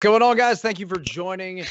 Going on, guys? Thank you for joining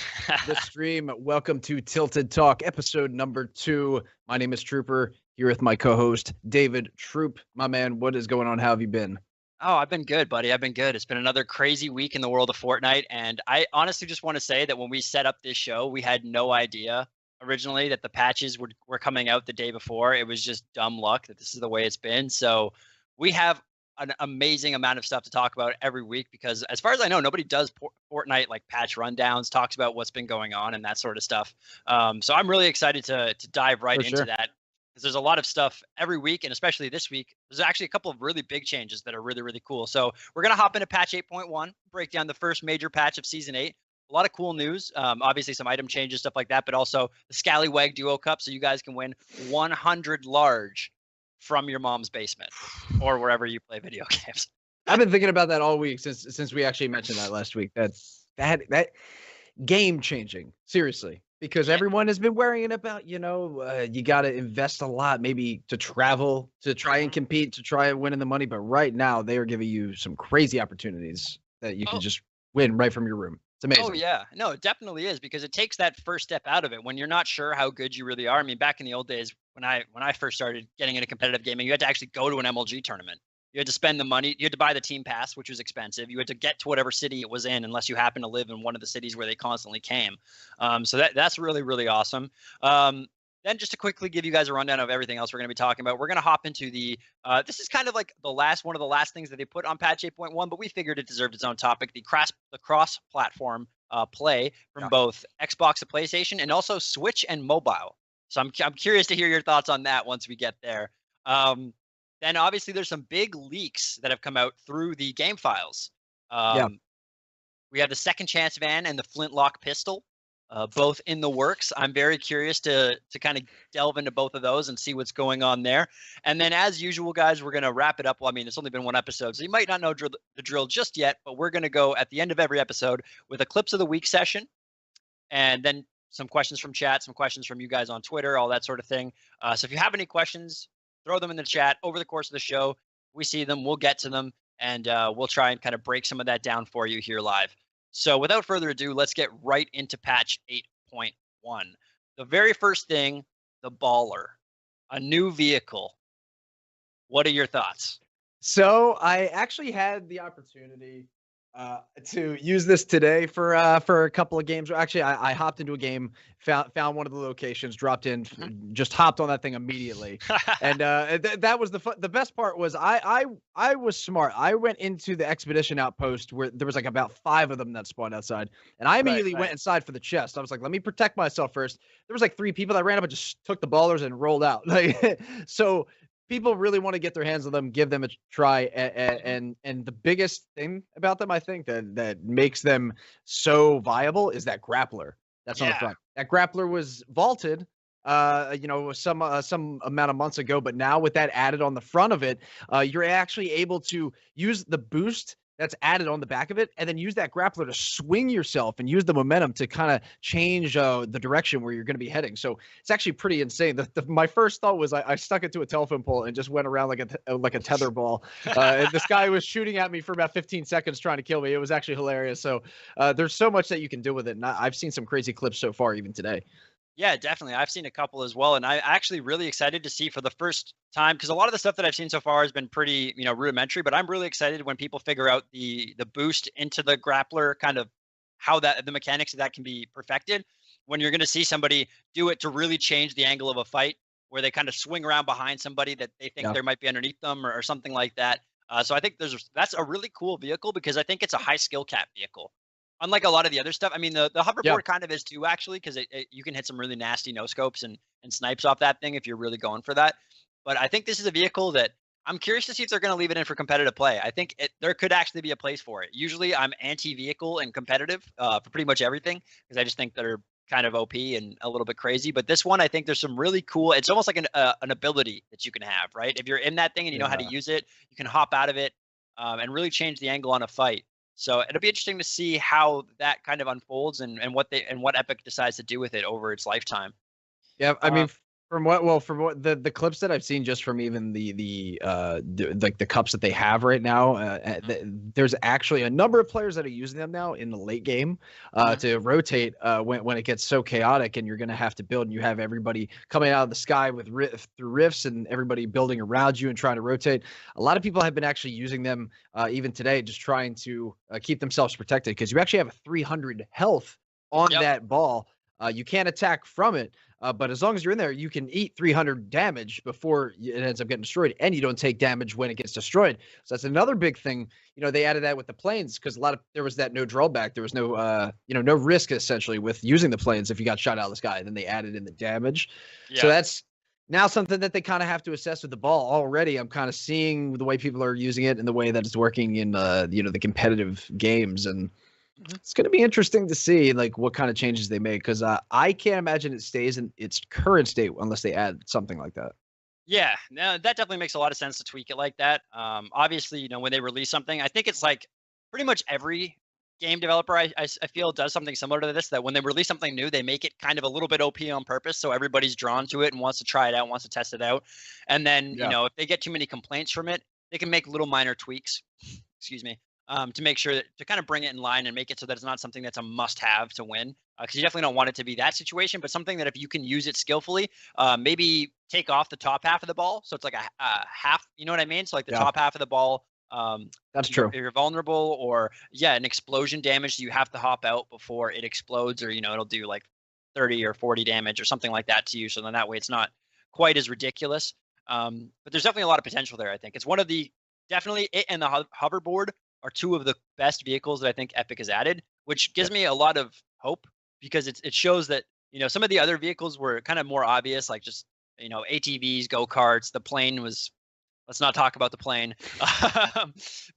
the stream. Welcome to Tilted Talk, episode number 2. My name is Trooper, here with my co-host, David Troop. My man, what is going on? How have you been? Oh, I've been good, buddy. I've been good. It's been another crazy week in the world of Fortnite. And I honestly just want to say that when we set up this show, we had no idea originally that the patches were coming out the day before. It was just dumb luck that this is the way it's been. So we have an amazing amount of stuff to talk about every week because, as far as I know, nobody does Fortnite like patch rundowns, talks about what's been going on and that sort of stuff. So I'm really excited to dive right into that because there's a lot of stuff every week, and especially this week, there's actually a couple of really big changes that are really, really cool. So we're going to hop into patch 8.1, break down the first major patch of season 8. A lot of cool news, obviously some item changes, stuff like that, but also the Scallywag Duo Cup, so you guys can win 100 large from your mom's basement or wherever you play video games. I've been thinking about that all week since we actually mentioned that last week. That game changing, seriously. Because everyone has been worrying about, you got to invest a lot, maybe to travel, to try and compete, to try and win in the money. But right now, they are giving you some crazy opportunities that you can just win right from your room. It's amazing. Oh, yeah. No, it definitely is because it takes that first step out of it when you're not sure how good you really are. I mean, back in the old days, when I first started getting into competitive gaming, you had to actually go to an MLG tournament. You had to spend the money. You had to buy the team pass, which was expensive. You had to get to whatever city it was in, unless you happen to live in one of the cities where they constantly came. So that's really, really awesome. Then just to quickly give you guys a rundown of everything else we're going to be talking about, we're going to hop into the, this is kind of like one of the last things that they put on patch 8.1, but we figured it deserved its own topic, the cross-platform play from both Xbox and PlayStation and also Switch and mobile. So I'm curious to hear your thoughts on that once we get there. Then obviously there's some big leaks that have come out through the game files. We have the Second Chance van and the Flintlock pistol, both in the works. I'm very curious to kind of delve into both of those and see what's going on there. And then as usual, guys, we're going to wrap it up. Well, I mean, it's only been one episode, so you might not know the drill just yet, but we're going to go at the end of every episode with a Clips of the Week session. And then some questions from chat, some questions from you guys on Twitter, all that sort of thing. So if you have any questions, throw them in the chat over the course of the show. We see them, we'll get to them, and we'll try and kind of break some of that down for you here live. So without further ado, let's get right into patch 8.1. The very first thing, the Baller, a new vehicle. What are your thoughts? So I actually had the opportunity to use this today for a couple of games. Actually, I hopped into a game, found one of the locations, dropped in, just hopped on that thing immediately, and that was the best part. Was I was smart. I went into the expedition outpost where there was like about 5 of them that spawned outside, and I immediately went inside for the chest. I was like, let me protect myself first. There was like 3 people that ran up and just took the ballers and rolled out. Like so. People really want to get their hands on them, give them a try, and the biggest thing about them, I think, that makes them so viable is that grappler that's on the front. That grappler was vaulted, some amount of months ago, but now with that added on the front of it, you're actually able to use the boost that's added on the back of it, and then use that grappler to swing yourself and use the momentum to kind of change the direction where you're going to be heading. So it's actually pretty insane. My first thought was I stuck it to a telephone pole and just went around like a tether ball. This guy was shooting at me for about 15 seconds trying to kill me. It was actually hilarious. So there's so much that you can do with it, and I've seen some crazy clips so far, even today. Yeah, definitely. I've seen a couple as well, and I'm actually really excited to see for the first time because a lot of the stuff that I've seen so far has been pretty, rudimentary. But I'm really excited when people figure out the boost into the grappler, kind of how the mechanics of that can be perfected. When you're going to see somebody do it to really change the angle of a fight, where they kind of swing around behind somebody that they think there might be underneath them or something like that. So I think that's a really cool vehicle because I think it's a high skill cap vehicle. Unlike a lot of the other stuff, I mean, the hoverboard kind of is too, actually, because you can hit some really nasty no scopes and snipes off that thing if you're really going for that. But I think this is a vehicle that I'm curious to see if they're going to leave it in for competitive play. I think there could actually be a place for it. Usually I'm anti-vehicle and competitive for pretty much everything because I just think they're kind of OP and a little bit crazy. But this one, I think there's some really cool, it's almost like an ability that you can have, right? If you're in that thing and you know how to use it, you can hop out of it and really change the angle on a fight. So it'll be interesting to see how that kind of unfolds and what Epic decides to do with it over its lifetime. Yeah, I mean, From what the clips that I've seen just from even like the cups that they have right now, there's actually a number of players that are using them now in the late game to rotate when it gets so chaotic and you're going to have to build and you have everybody coming out of the sky with through rifts and everybody building around you and trying to rotate. A lot of people have been actually using them even today, just trying to keep themselves protected because you actually have a 300 health on that ball. You can't attack from it. But as long as you're in there, you can eat 300 damage before it ends up getting destroyed, and you don't take damage when it gets destroyed. So that's another big thing. They added that with the planes because there was that no drawback. There was no, no risk essentially with using the planes if you got shot out of the sky. Then they added in the damage. Yeah. So that's now something that they kind of have to assess with the ball already. I'm kind of seeing the way people are using it and the way that it's working in, the competitive games and. It's going to be interesting to see like what kind of changes they make because I can't imagine it stays in its current state unless they add something like that. Yeah, no, that definitely makes a lot of sense to tweak it like that. Obviously, when they release something, I think it's like pretty much every game developer I feel does something similar to this. That when they release something new, they make it kind of a little bit OP on purpose, so everybody's drawn to it and wants to try it out, wants to test it out. And then if they get too many complaints from it, they can make little minor tweaks. Excuse me. To make sure that to kind of bring it in line and make it so that it's not something that's a must-have to win. Because you definitely don't want it to be that situation, but something that if you can use it skillfully, maybe take off the top half of the ball. So it's like a half, you know what I mean? So like the top half of the ball. That's true. If you're vulnerable or an explosion damage, so you have to hop out before it explodes or, it'll do like 30 or 40 damage or something like that to you. So then that way it's not quite as ridiculous. But there's definitely a lot of potential there, I think. It's one of the, definitely it and the hoverboard are two of the best vehicles that I think Epic has added, which gives me a lot of hope because it shows that, some of the other vehicles were kind of more obvious, like just, ATVs, go-karts, the plane was, let's not talk about the plane.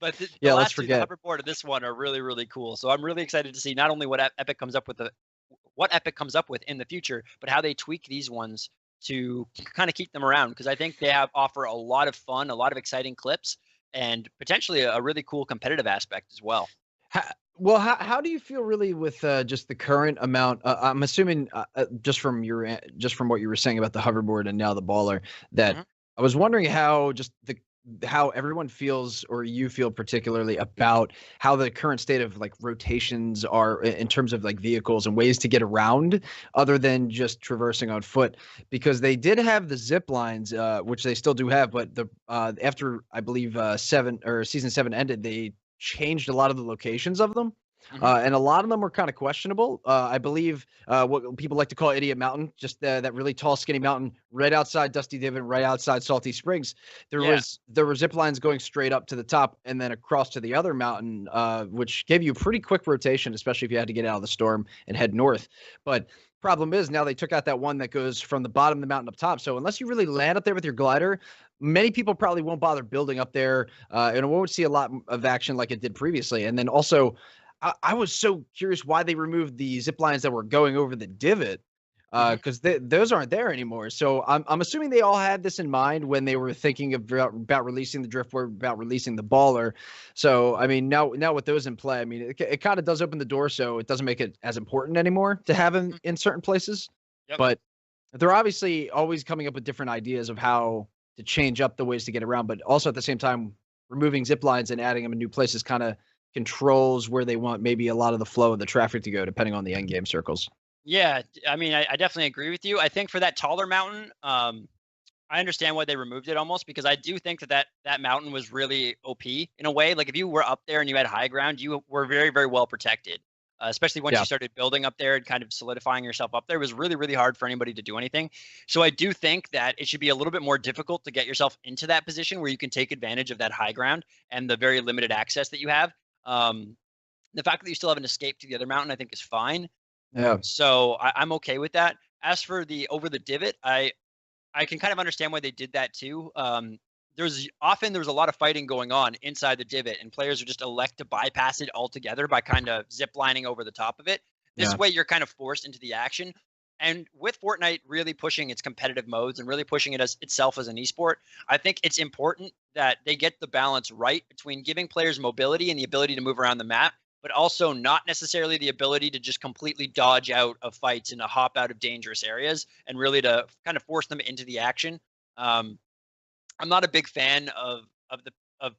But the last two, the hoverboard and this one are really, really cool. So I'm really excited to see not only what Epic comes up with in the future, but how they tweak these ones to kind of keep them around. Because I think they offer a lot of fun, a lot of exciting clips, and potentially a really cool competitive aspect as well. How do you feel really with just the current amount? I'm assuming just from what you were saying about the hoverboard and now the baller, that I was wondering how how everyone feels or you feel particularly about how the current state of like rotations are in terms of like vehicles and ways to get around other than just traversing on foot, because they did have the zip lines, which they still do have, but after I believe season 7 ended, they changed a lot of the locations of them. And a lot of them were kind of questionable. I believe what people like to call Idiot Mountain, just that really tall, skinny mountain right outside Dusty Divot, right outside Salty Springs. There were zip lines going straight up to the top and then across to the other mountain, which gave you pretty quick rotation, especially if you had to get out of the storm and head north. But problem is now they took out that one that goes from the bottom of the mountain up top. So unless you really land up there with your glider, many people probably won't bother building up there, and it won't see a lot of action like it did previously. And then also, I was so curious why they removed the zip lines that were going over the divot, because those aren't there anymore. So I'm assuming they all had this in mind when they were thinking about releasing the driftboard, about releasing the baller. So I mean, now with those in play, I mean, it kind of does open the door, so it doesn't make it as important anymore to have them in certain places. But they're obviously always coming up with different ideas of how to change up the ways to get around, but also at the same time, removing zip lines and adding them in new places kind of controls where they want maybe a lot of the flow of the traffic to go, depending on the end game circles. Yeah, I mean, I definitely agree with you. I think for that taller mountain, I understand why they removed it almost, because I do think that mountain was really OP in a way. Like if you were up there and you had high ground, you were very, very well protected. Especially once you started building up there and kind of solidifying yourself up there, it was really, really hard for anybody to do anything. So I do think that it should be a little bit more difficult to get yourself into that position where you can take advantage of that high ground and the very limited access that you have. The fact that you still have an escape to the other mountain, I think, is fine. Yeah. So I'm okay with that. As for the over the divot, I can kind of understand why they did that too. There was a lot of fighting going on inside the divot, and players would just elect to bypass it altogether by kind of zip lining over the top of it. This way, you're kind of forced into the action. And with Fortnite really pushing its competitive modes and really pushing it itself as an esport, I think it's important that they get the balance right between giving players mobility and the ability to move around the map, but also not necessarily the ability to just completely dodge out of fights and to hop out of dangerous areas and really to kind of force them into the action. Um, I'm not a big fan of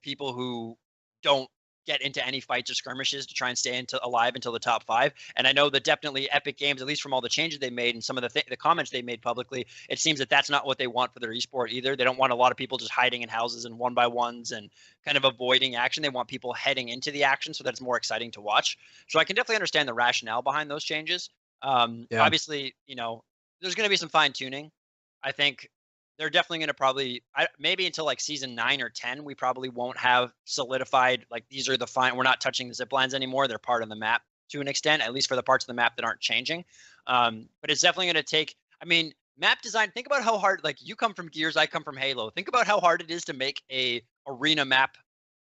people who don't get into any fights or skirmishes to try and stay alive until the top 5. And I know that definitely Epic Games, at least from all the changes they made and some of the comments they made publicly, it seems that that's not what they want for their esport either. They don't want a lot of people just hiding in houses and one by ones and kind of avoiding action. They want people heading into the action so that it's more exciting to watch. So I can definitely understand the rationale behind those changes. Yeah. Obviously, there's going to be some fine tuning. I think they're definitely going to probably maybe until like season 9 or 10, we probably won't have solidified like these are the fine. We're not touching the zip lines anymore. They're part of the map to an extent, at least for the parts of the map that aren't changing. But it's definitely going to take. I mean, map design. Think about how hard. Like you come from Gears, I come from Halo. Think about how hard it is to make a arena map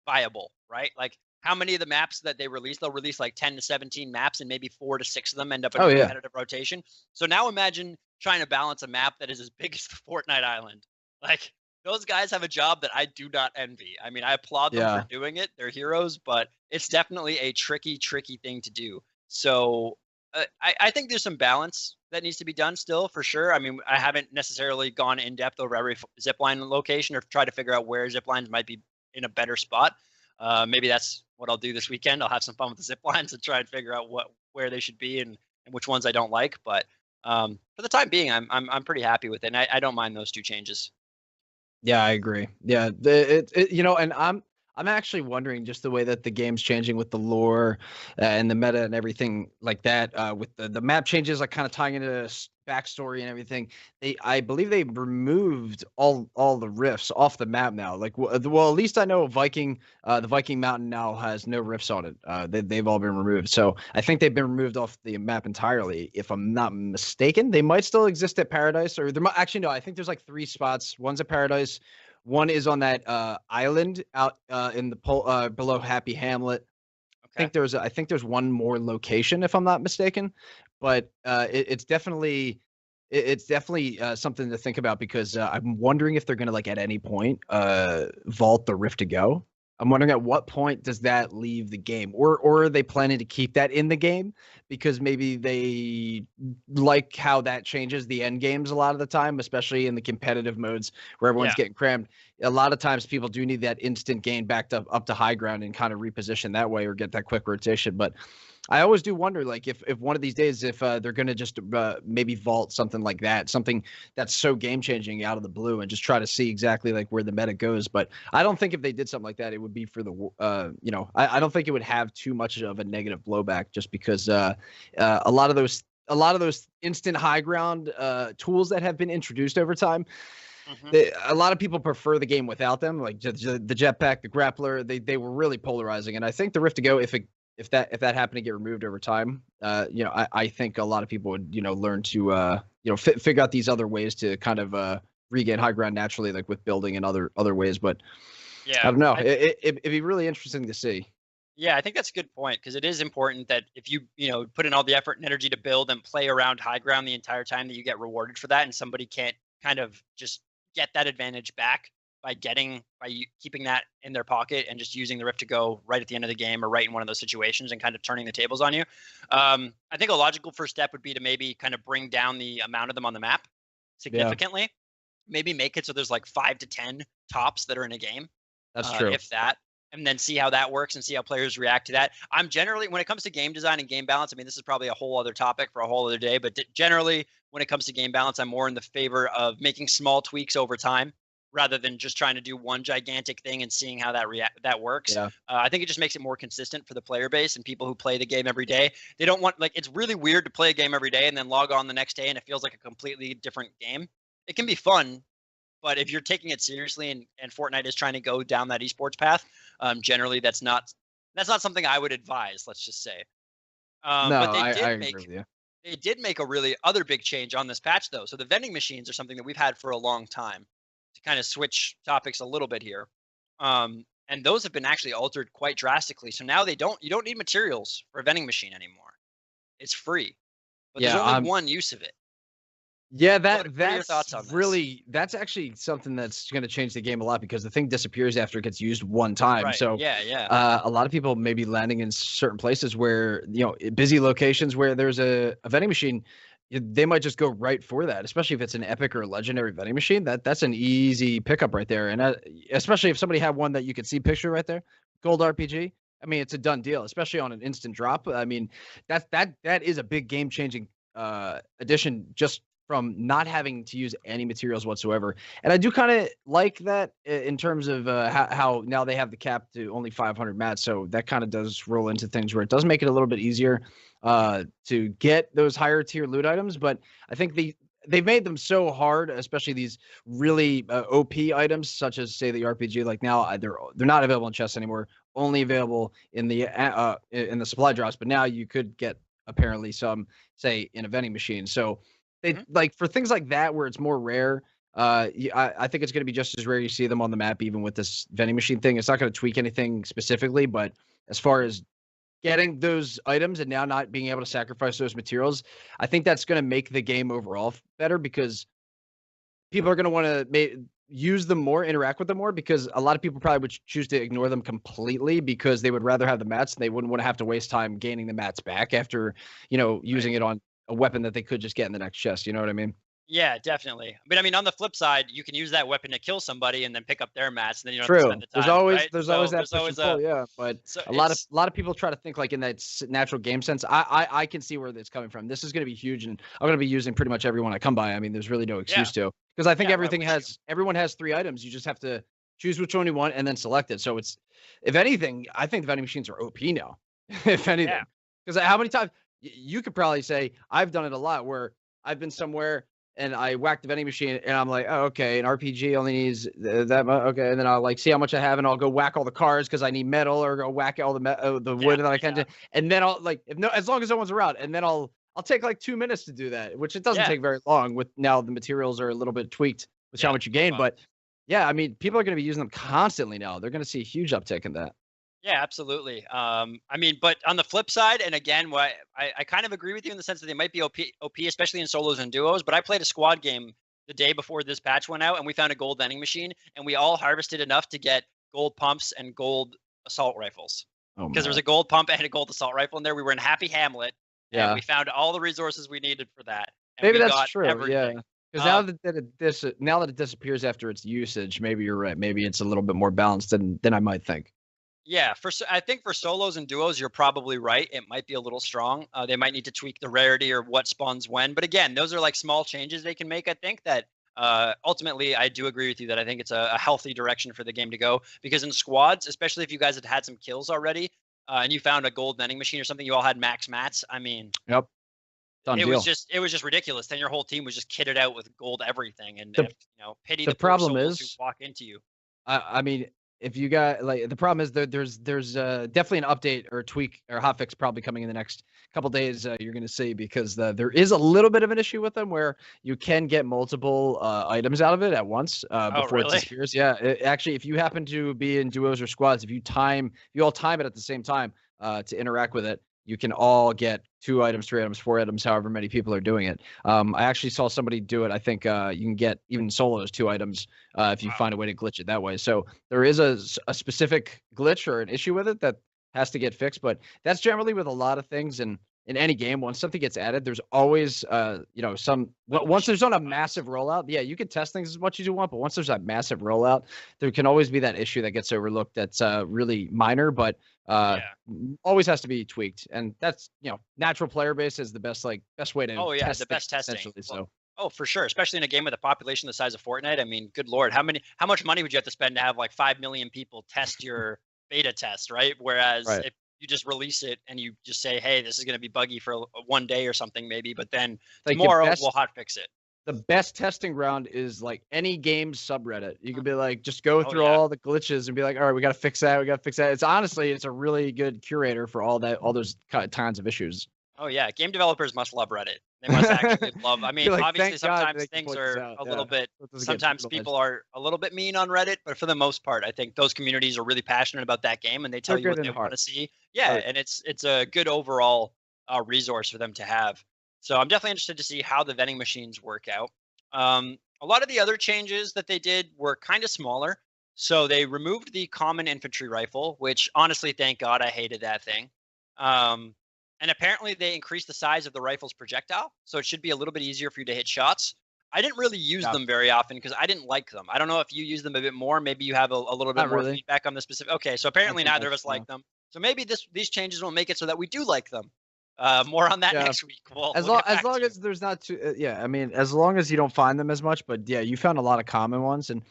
viable, right? Like how many of the maps that they'll release like 10 to 17 maps, and maybe 4 to 6 of them end up in a competitive rotation. So now imagine trying to balance a map that is as big as the Fortnite island. Like those guys have a job that I do not envy. I mean, I applaud them for doing it. They're heroes, but it's definitely a tricky thing to do. So I think there's some balance that needs to be done still for sure. I mean, I haven't necessarily gone in depth over every zipline location or tried to figure out where ziplines might be in a better spot. Maybe that's what I'll do this weekend. I'll have some fun with the ziplines and try and figure out where they should be and which ones I don't like. But for the time being, I'm pretty happy with it. And I don't mind those 2 changes. Yeah, I agree. Yeah, and I'm actually wondering just the way that the game's changing with the lore and the meta and everything like that. With the map changes, like kind of tying into backstory and everything. I believe they removed all the rifts off the map now. Like, well, at least I know the Viking Mountain now has no rifts on it. They've all been removed. So I think they've been removed off the map entirely. If I'm not mistaken, they might still exist at Paradise, or there might actually no. I think there's like 3 spots. One's at Paradise. One is on that island out in the below Happy Hamlet. Okay. I think there's one more location if I'm not mistaken, but it's definitely something to think about because I'm wondering if they're gonna like at any point vault the Rift to Go. I'm wondering at what point does that leave the game, or are they planning to keep that in the game because maybe they like how that changes the end games a lot of the time, especially in the competitive modes where everyone's getting crammed. A lot of times people do need that instant gain back up to high ground and kind of reposition that way or get that quick rotation. But I always do wonder, like, if one of these days, if they're going to just maybe vault something like that, something that's so game changing out of the blue, and just try to see exactly like where the meta goes. But I don't think if they did something like that, it would be for the, I don't think it would have too much of a negative blowback, just because a lot of those instant high ground tools that have been introduced over time. A lot of people prefer the game without them, like the jetpack, the grappler. They were really polarizing, and I think the Rift to Go, if that happened to get removed over time, I think a lot of people would learn to figure out these other ways to kind of regain high ground naturally, like with building and other ways. But yeah, I don't know. It'd be really interesting to see. Yeah, I think that's a good point, because it is important that if you put in all the effort and energy to build and play around high ground the entire time, that you get rewarded for that, and somebody can't kind of just get that advantage back by keeping that in their pocket and just using the Rift to Go right at the end of the game or right in one of those situations and kind of turning the tables on you. I think a logical first step would be to maybe kind of bring down the amount of them on the map significantly. Yeah. Maybe make it so there's like 5 to 10 tops that are in a game. That's true. If that, and then see how that works and see how players react to that. I'm generally, when it comes to game design and game balance, I mean, this is probably a whole other topic for a whole other day, but generally when it comes to game balance, I'm more in the favor of making small tweaks over time, rather than just trying to do one gigantic thing and seeing how that works. Yeah. I think it just makes it more consistent for the player base and people who play the game every day. They don't want, like, it's really weird to play a game every day and then log on the next day and it feels like a completely different game. It can be fun, but if you're taking it seriously and Fortnite is trying to go down that esports path, generally that's not something I would advise, let's just say. No, but I agree with you. They did make a really other big change on this patch, though. So the vending machines are something that we've had for a long time. To kind of switch topics a little bit here, and those have been actually altered quite drastically. So now you don't need materials for a vending machine anymore. It's free, but there's only one use of it. Yeah, What are your that's thoughts on this? really that's actually something that's going to change the game a lot because the thing disappears after it gets used one time. Right. So Yeah. Yeah. a lot of people may be landing in certain places where busy locations where there's a vending machine. They might just go right for that, especially if it's an epic or a legendary vending machine. That's an easy pickup right there, and especially if somebody had one that you could see picture right there, gold RPG. I mean, it's a done deal, especially on an instant drop. I mean, that is a big game changing addition just from not having to use any materials whatsoever. And I do kind of like that in terms of how now they have the cap to only 500 mats. So that kind of does roll into things where it does make it a little bit easier to get those higher tier loot items. But I think they've made them so hard, especially these really OP items, such as say the RPG. Like now they're not available in chests anymore, only available in the supply drops. But now you could get apparently some say in a vending machine. So they like for things like that where it's more rare. I think it's going to be just as rare you see them on the map, even with this vending machine thing. It's not going to tweak anything specifically, but as far as getting those items and now not being able to sacrifice those materials, I think that's going to make the game overall better because people are going to want to use them more, interact with them more, because a lot of people probably would choose to ignore them completely because they would rather have the mats and they wouldn't want to have to waste time gaining the mats back after, using it on a weapon that they could just get in the next chest. You know what I mean? Yeah, definitely. But I mean, on the flip side, you can use that weapon to kill somebody and then pick up their mats, and then you don't have to True. spend the time. Right? There's So always that there's push always and pull, yeah. But so a lot of people try to think like in that natural game sense. I can see where it's coming from. This is going to be huge, and I'm going to be using pretty much everyone I come by. I mean, there's really no excuse to, because I think everyone has 3 items. You just have to choose which one you want and then select it. So it's, if anything, I think the vending machines are OP now, if anything, because how many times you could probably say I've done it a lot where I've been somewhere and I whack the vending machine and I'm like, oh, okay, an RPG only needs that much. Okay. And then I'll like see how much I have and I'll go whack all the cars because I need metal, or go whack all the wood that I can do. And then I'll like, as long as no one's around, and then I'll take like 2 minutes to do that, which it doesn't take very long with now the materials are a little bit tweaked with how much you gain. But yeah, I mean, people are going to be using them constantly now. They're going to see a huge uptick in that. Yeah, absolutely. I mean, but on the flip side, and again, I kind of agree with you in the sense that they might be OP, especially in solos and duos. But I played a squad game the day before this patch went out, and we found a gold vending machine, and we all harvested enough to get gold pumps and gold assault rifles. Because there was a gold pump and a gold assault rifle in there. We were in Happy Hamlet, and we found all the resources we needed for that. And maybe that's true. Everything. Yeah. Because now that it disappears after its usage, maybe you're right. Maybe it's a little bit more balanced than I might think. Yeah, I think for solos and duos, you're probably right. It might be a little strong. They might need to tweak the rarity or what spawns when. But again, those are like small changes they can make. I think that ultimately, I do agree with you that I think it's a healthy direction for the game to go. Because in squads, especially if you guys had some kills already, and you found a gold vending machine or something, you all had max mats. I mean, it was just ridiculous. Then your whole team was just kitted out with gold everything, and pity the problem is who walk into you. I mean, if you got like the problem is that there's definitely an update or tweak or hotfix probably coming in the next couple days. You're going to see, because there is a little bit of an issue with them where you can get multiple items out of it at once before it disappears. Yeah, actually, if you happen to be in duos or squads, if you all time it at the same time to interact with it, you can all get 2 items, 3 items, 4 items, however many people are doing it. I actually saw somebody do it. I think you can get even solos 2 items if you find a way to glitch it that way. So there is a specific glitch or an issue with it that has to get fixed. But that's generally with a lot of things. And in any game, once something gets added, there's always once there's on a massive rollout, you can test things as much as you want. But once there's that massive rollout, there can always be that issue that gets overlooked that's really minor, but always has to be tweaked. And that's natural player base is the best way to test the best testing. So oh, for sure, especially in a game with a population the size of Fortnite. I mean, good lord, how much money would you have to spend to have like 5 million people test your beta test, right? Whereas if you just release it and you just say, hey, this is going to be buggy for 1 day or something maybe, but then tomorrow we'll hotfix it. The best testing ground is like any game subreddit. You can be like, just go through all the glitches and be like, all right, we got to fix that. It's honestly, it's a really good curator for all those kinds of issues. Oh yeah. Game developers must love Reddit. They must actually love, I mean, obviously sometimes things are a little bit, sometimes people are a little bit mean on Reddit, but for the most part, I think those communities are really passionate about that game and they tell you what they want to see. Yeah. And it's a good overall resource for them to have. So I'm definitely interested to see how the vending machines work out. A lot of the other changes that they did were kind of smaller. So they removed the common infantry rifle, which honestly, thank God, I hated that thing. Um, and apparently they increased the size of the rifle's projectile, so it should be a little bit easier for you to hit shots. I didn't really use Yeah. them very often because I didn't like them. I don't know if you use them a bit more. Maybe you have a little bit Not more really. feedback on the specific. Okay, so apparently Not so neither of much, us no. like them. So maybe these changes will make it so that we do like them. More on that Yeah. next week. We'll As get long back to you. as there's not too yeah, I mean, as long as you don't find them as much, but yeah, you found a lot of common ones, and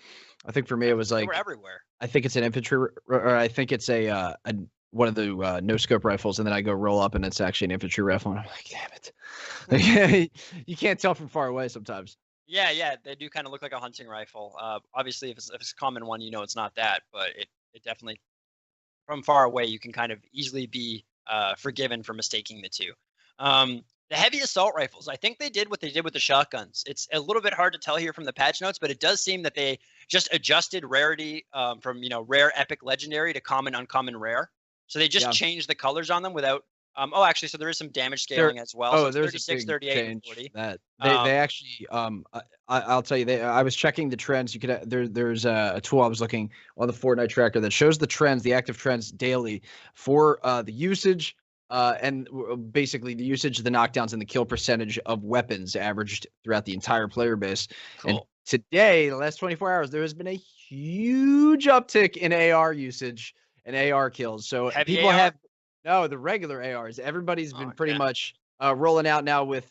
I think for me it was They were like everywhere. I think it's an infantry or I think it's a one of the no scope rifles, and then I go roll up and it's actually an infantry rifle, and I'm like, damn it, you can't tell from far away sometimes. Yeah, yeah, they do kind of look like a hunting rifle. Obviously, if it's a common one, you know it's not that, but it definitely from far away you can kind of easily be forgiven for mistaking the two. The heavy assault rifles, I think they did what they did with the shotguns. It's a little bit hard to tell here from the patch notes, but it does seem that they just adjusted rarity from rare, epic, legendary to common, uncommon, rare. So they just Yeah. changed the colors on them without. Oh, actually, so there is some damage There scaling as well. So it's there's a 36, big 38, and change 40. that Um, they actually, I'll tell you, I was checking the trends. You could there's a tool I was looking on the Fortnite tracker that shows the trends, the active trends daily for, the usage, and basically the usage, the knockdowns, and the kill percentage of weapons averaged throughout the entire player base. And cool. today, the last 24 hours, there has been a huge uptick in AR usage and AR kills. So Heavy people AR. have no, the regular ARs. Everybody's Oh been pretty yeah. much rolling out now with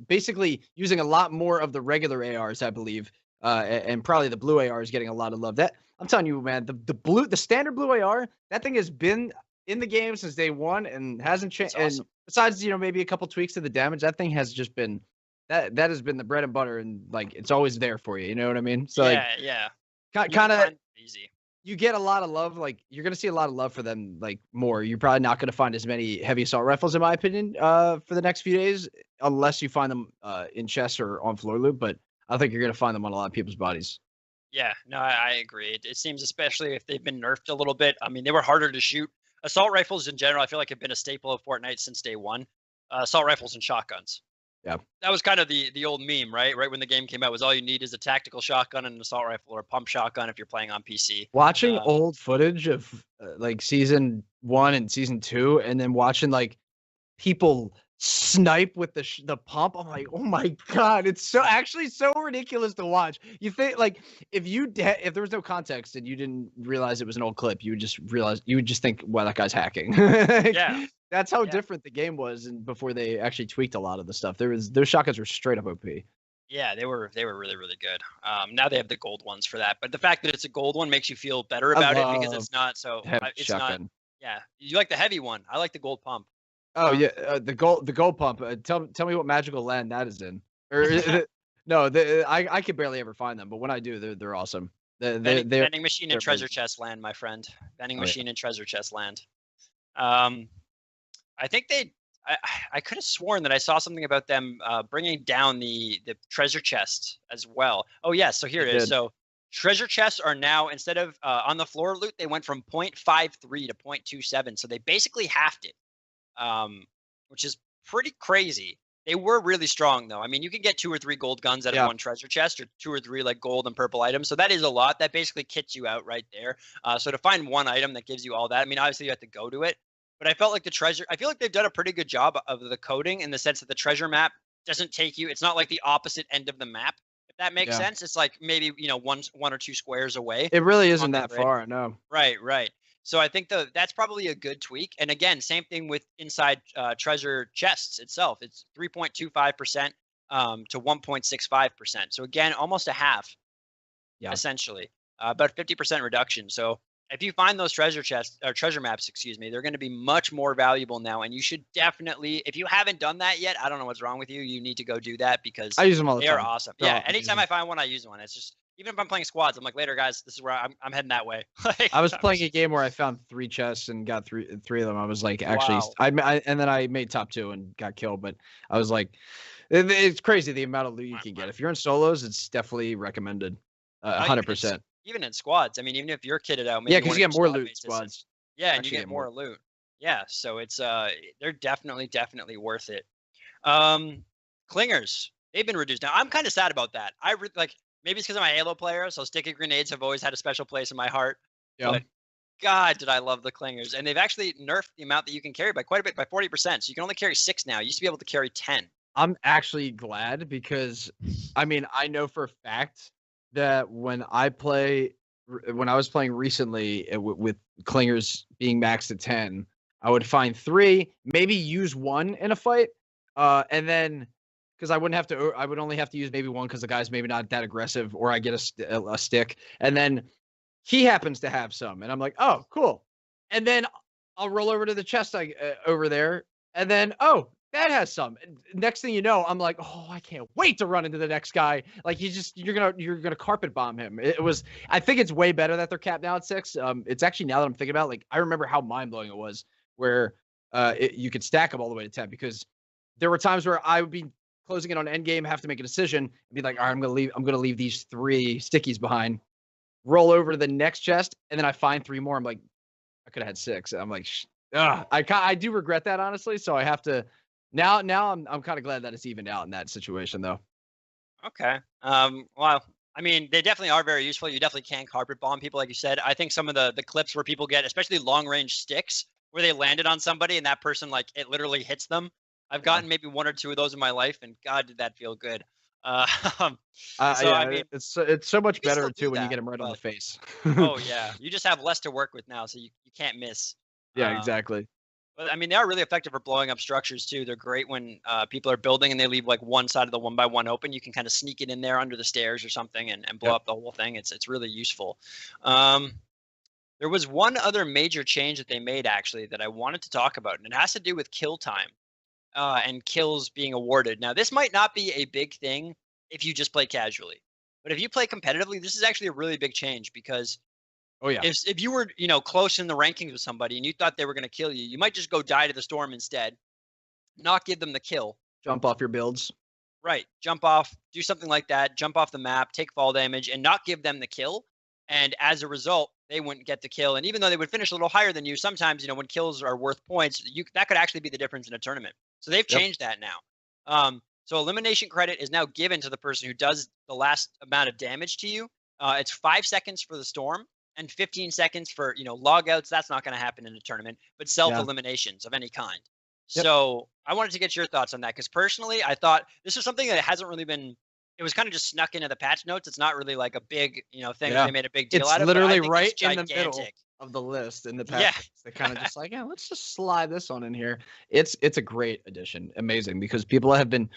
basically using a lot more of the regular ARs, I believe, and probably the blue AR is getting a lot of love. That I'm telling you, man, the standard blue AR, that thing has been in the game since day one and hasn't changed. It's And awesome. besides, maybe a couple tweaks to the damage, that thing has just been that has been the bread and butter, and like it's always there for you. You know what I mean? So like, Yeah, yeah. You can kind of find it easy. you get a lot of love. Like you're gonna see a lot of love for them. Like more, you're probably not gonna find as many heavy assault rifles, in my opinion, for the next few days, unless you find them in chests or on floor loot. But I think you're gonna find them on a lot of people's bodies. Yeah, no, I agree. It seems, especially if they've been nerfed a little bit. I mean, they were harder to shoot. Assault rifles in general, I feel like have been a staple of Fortnite since day one. Assault rifles and shotguns. Yeah. That was kind of the old meme, right? Right when the game came out, was all you need is a tactical shotgun and an assault rifle, or a pump shotgun if you're playing on PC. Watching old footage of like season 1 and season 2, and then watching like people snipe with the pump. I'm like, oh my god, it's so ridiculous to watch. You think like if there was no context and you didn't realize it was an old clip, you would just think, well, that guy's hacking. Yeah, That's how yeah, different the game was, and before they actually tweaked a lot of the stuff. Those shotguns were straight up OP. yeah. They were really really good. Now they have the gold ones for that, but the fact that it's a gold one makes you feel better I about it because love it's not so. heavy It's not. shotgun. Yeah, you like the heavy one. I like the gold pump. Oh yeah, the gold pump. Tell me what magical land that is in. Or no, I could barely ever find them, but when I do, they're awesome. Vending machine and They're treasure amazing. chest land, my friend. Vending Oh yeah. machine and treasure chest land. Um, I think they. I could have sworn that I saw something about them bringing down the treasure chest as well. Oh yeah, so here They it is. did. So treasure chests are now, instead of on the floor loot, they went from 0.53 to 0.27. So they basically halved it, which is pretty crazy. They were really strong though. I mean, you can get 2 or 3 gold guns out of Yeah. one treasure chest, or 2 or 3 like gold and purple items. So that is a lot. That basically kits you out right there. So to find one item that gives you all that, I mean, obviously you have to go to it. But I felt like I feel like they've done a pretty good job of the coding, in the sense that the treasure map doesn't take you. It's not like the opposite end of the map, if that makes Yeah. sense. It's like maybe one or 2 squares away. It really isn't on the that grid. far. No. Right, right. So I think that's probably a good tweak. And again, same thing with inside treasure chests itself. It's 3.25% to 1.65%. So again, almost a half, Yeah. essentially, about 50% reduction. So if you find those treasure chests or treasure maps, excuse me, they're going to be much more valuable now. And you should definitely, if you haven't done that yet, I don't know what's wrong with you. You need to go do that, because I use them all the they time. are awesome. They're Yeah. all Anytime amazing. I find one, I use one. It's just, even if I'm playing squads, I'm like, later, guys, this is where I'm heading that way. Like, I was playing a game where I found 3 chests and got three of them. I was like, actually, Wow. and then I made top 2 and got killed. But I was like, it's crazy the amount of loot you can get. If you're in solos, it's definitely recommended. Even 100%. Even in squads. I mean, even if you're kitted out, maybe Yeah, one because of you your get more squad loot mates isn't. squads. Yeah, and you Actually get more loot. Yeah, so it's they're definitely worth it. Clingers, they've been reduced. Now I'm kind of sad about that. Like maybe it's because I'm a Halo player, so sticky grenades have always had a special place in my heart. Yeah. But God, did I love the clingers. And they've actually nerfed the amount that you can carry by quite a bit, by 40%. So you can only carry 6 now. You used to be able to carry 10. I'm actually glad because, I mean, I know for a fact that when I was playing recently with clingers being maxed at 10, I would find 3, maybe use 1 in a fight, and then because I would only have to use maybe 1 because the guy's maybe not that aggressive, or I get a stick, and then he happens to have some, and I'm like, oh, cool, and then I'll roll over to the chest over there, and then that has some. And next thing you know, I'm like, oh, I can't wait to run into the next guy. Like you're gonna carpet bomb him. I think it's way better that they're capped now at 6. It's actually, now that I'm thinking about it, like I remember how mind blowing it was where you could stack them all the way to 10, because there were times where I would be closing in on end game, have to make a decision, and be like, all right, I'm gonna leave these 3 stickies behind, roll over to the next chest, and then I find 3 more. I'm like, I could have had 6. I'm like, I do regret that, honestly. So I have to. Now I'm kind of glad that it's evened out in that situation, though. Okay. Well, I mean, they definitely are very useful. You definitely can carpet bomb people, like you said. I think some of the clips where people get, especially long range sticks, where they landed on somebody and that person, like, it literally hits them. I've gotten maybe 1 or 2 of those in my life, and God, did that feel good. So I mean, it's so much better too when you get them right on the face. Oh yeah, you just have less to work with now, so you can't miss. Yeah, exactly. But I mean, they are really effective for blowing up structures too. They're great when people are building and they leave like one side of the 1x1 open. You can kind of sneak it in there under the stairs or something and blow up the whole thing. It's really useful. There was one other major change that they made actually that I wanted to talk about, and it has to do with kill time and kills being awarded. Now, this might not be a big thing if you just play casually, but if you play competitively, this is actually a really big change because oh yeah, if you were close in the rankings with somebody and you thought they were going to kill you, you might just go die to the storm instead, not give them the kill. Jump off your builds. Right, jump off, do something like that, jump off the map, take fall damage, and not give them the kill. And as a result, they wouldn't get the kill. And even though they would finish a little higher than you, sometimes when kills are worth points, that could actually be the difference in a tournament. So they've changed that now. So elimination credit is now given to the person who does the last amount of damage to you. It's 5 seconds for the storm and 15 seconds for logouts. That's not going to happen in a tournament, but self-eliminations of any kind. Yep. So I wanted to get your thoughts on that, because personally, I thought this was something that hasn't really been. It was kind of just snuck into the patch notes. It's not really like a big thing that they made a big deal out of. It's literally right in the middle of the list in the patch. Yeah. They kind of just like, let's just slide this one in here. It's a great addition, amazing, because people have been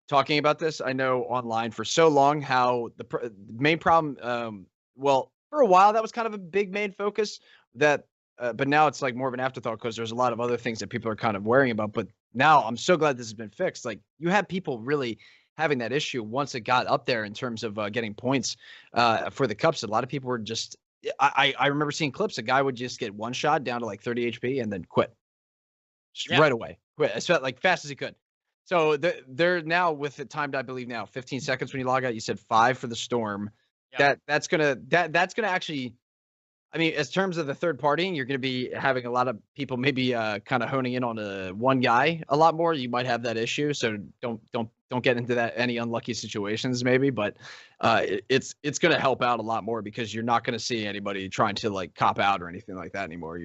talking about this, I know, online for so long, how the main problem, well, for a while that was kind of a big main focus, that but now it's like more of an afterthought because there's a lot of other things that people are kind of worrying about. But now I'm so glad this has been fixed. Like, you had people really having that issue once it got up there in terms of getting points for the cups. A lot of people were just, I remember seeing clips, a guy would just get one shot down to like 30 HP and then quit right away, as fast as he could. So they're now with it timed, I believe now 15 seconds when you log out. You said 5 for the storm. Yeah. That's gonna actually, I mean, as terms of the third party, you're going to be having a lot of people maybe kind of honing in on one guy a lot more. You might have that issue, so don't get into that any unlucky situations maybe. But it's going to help out a lot more, because you're not going to see anybody trying to like cop out or anything like that anymore.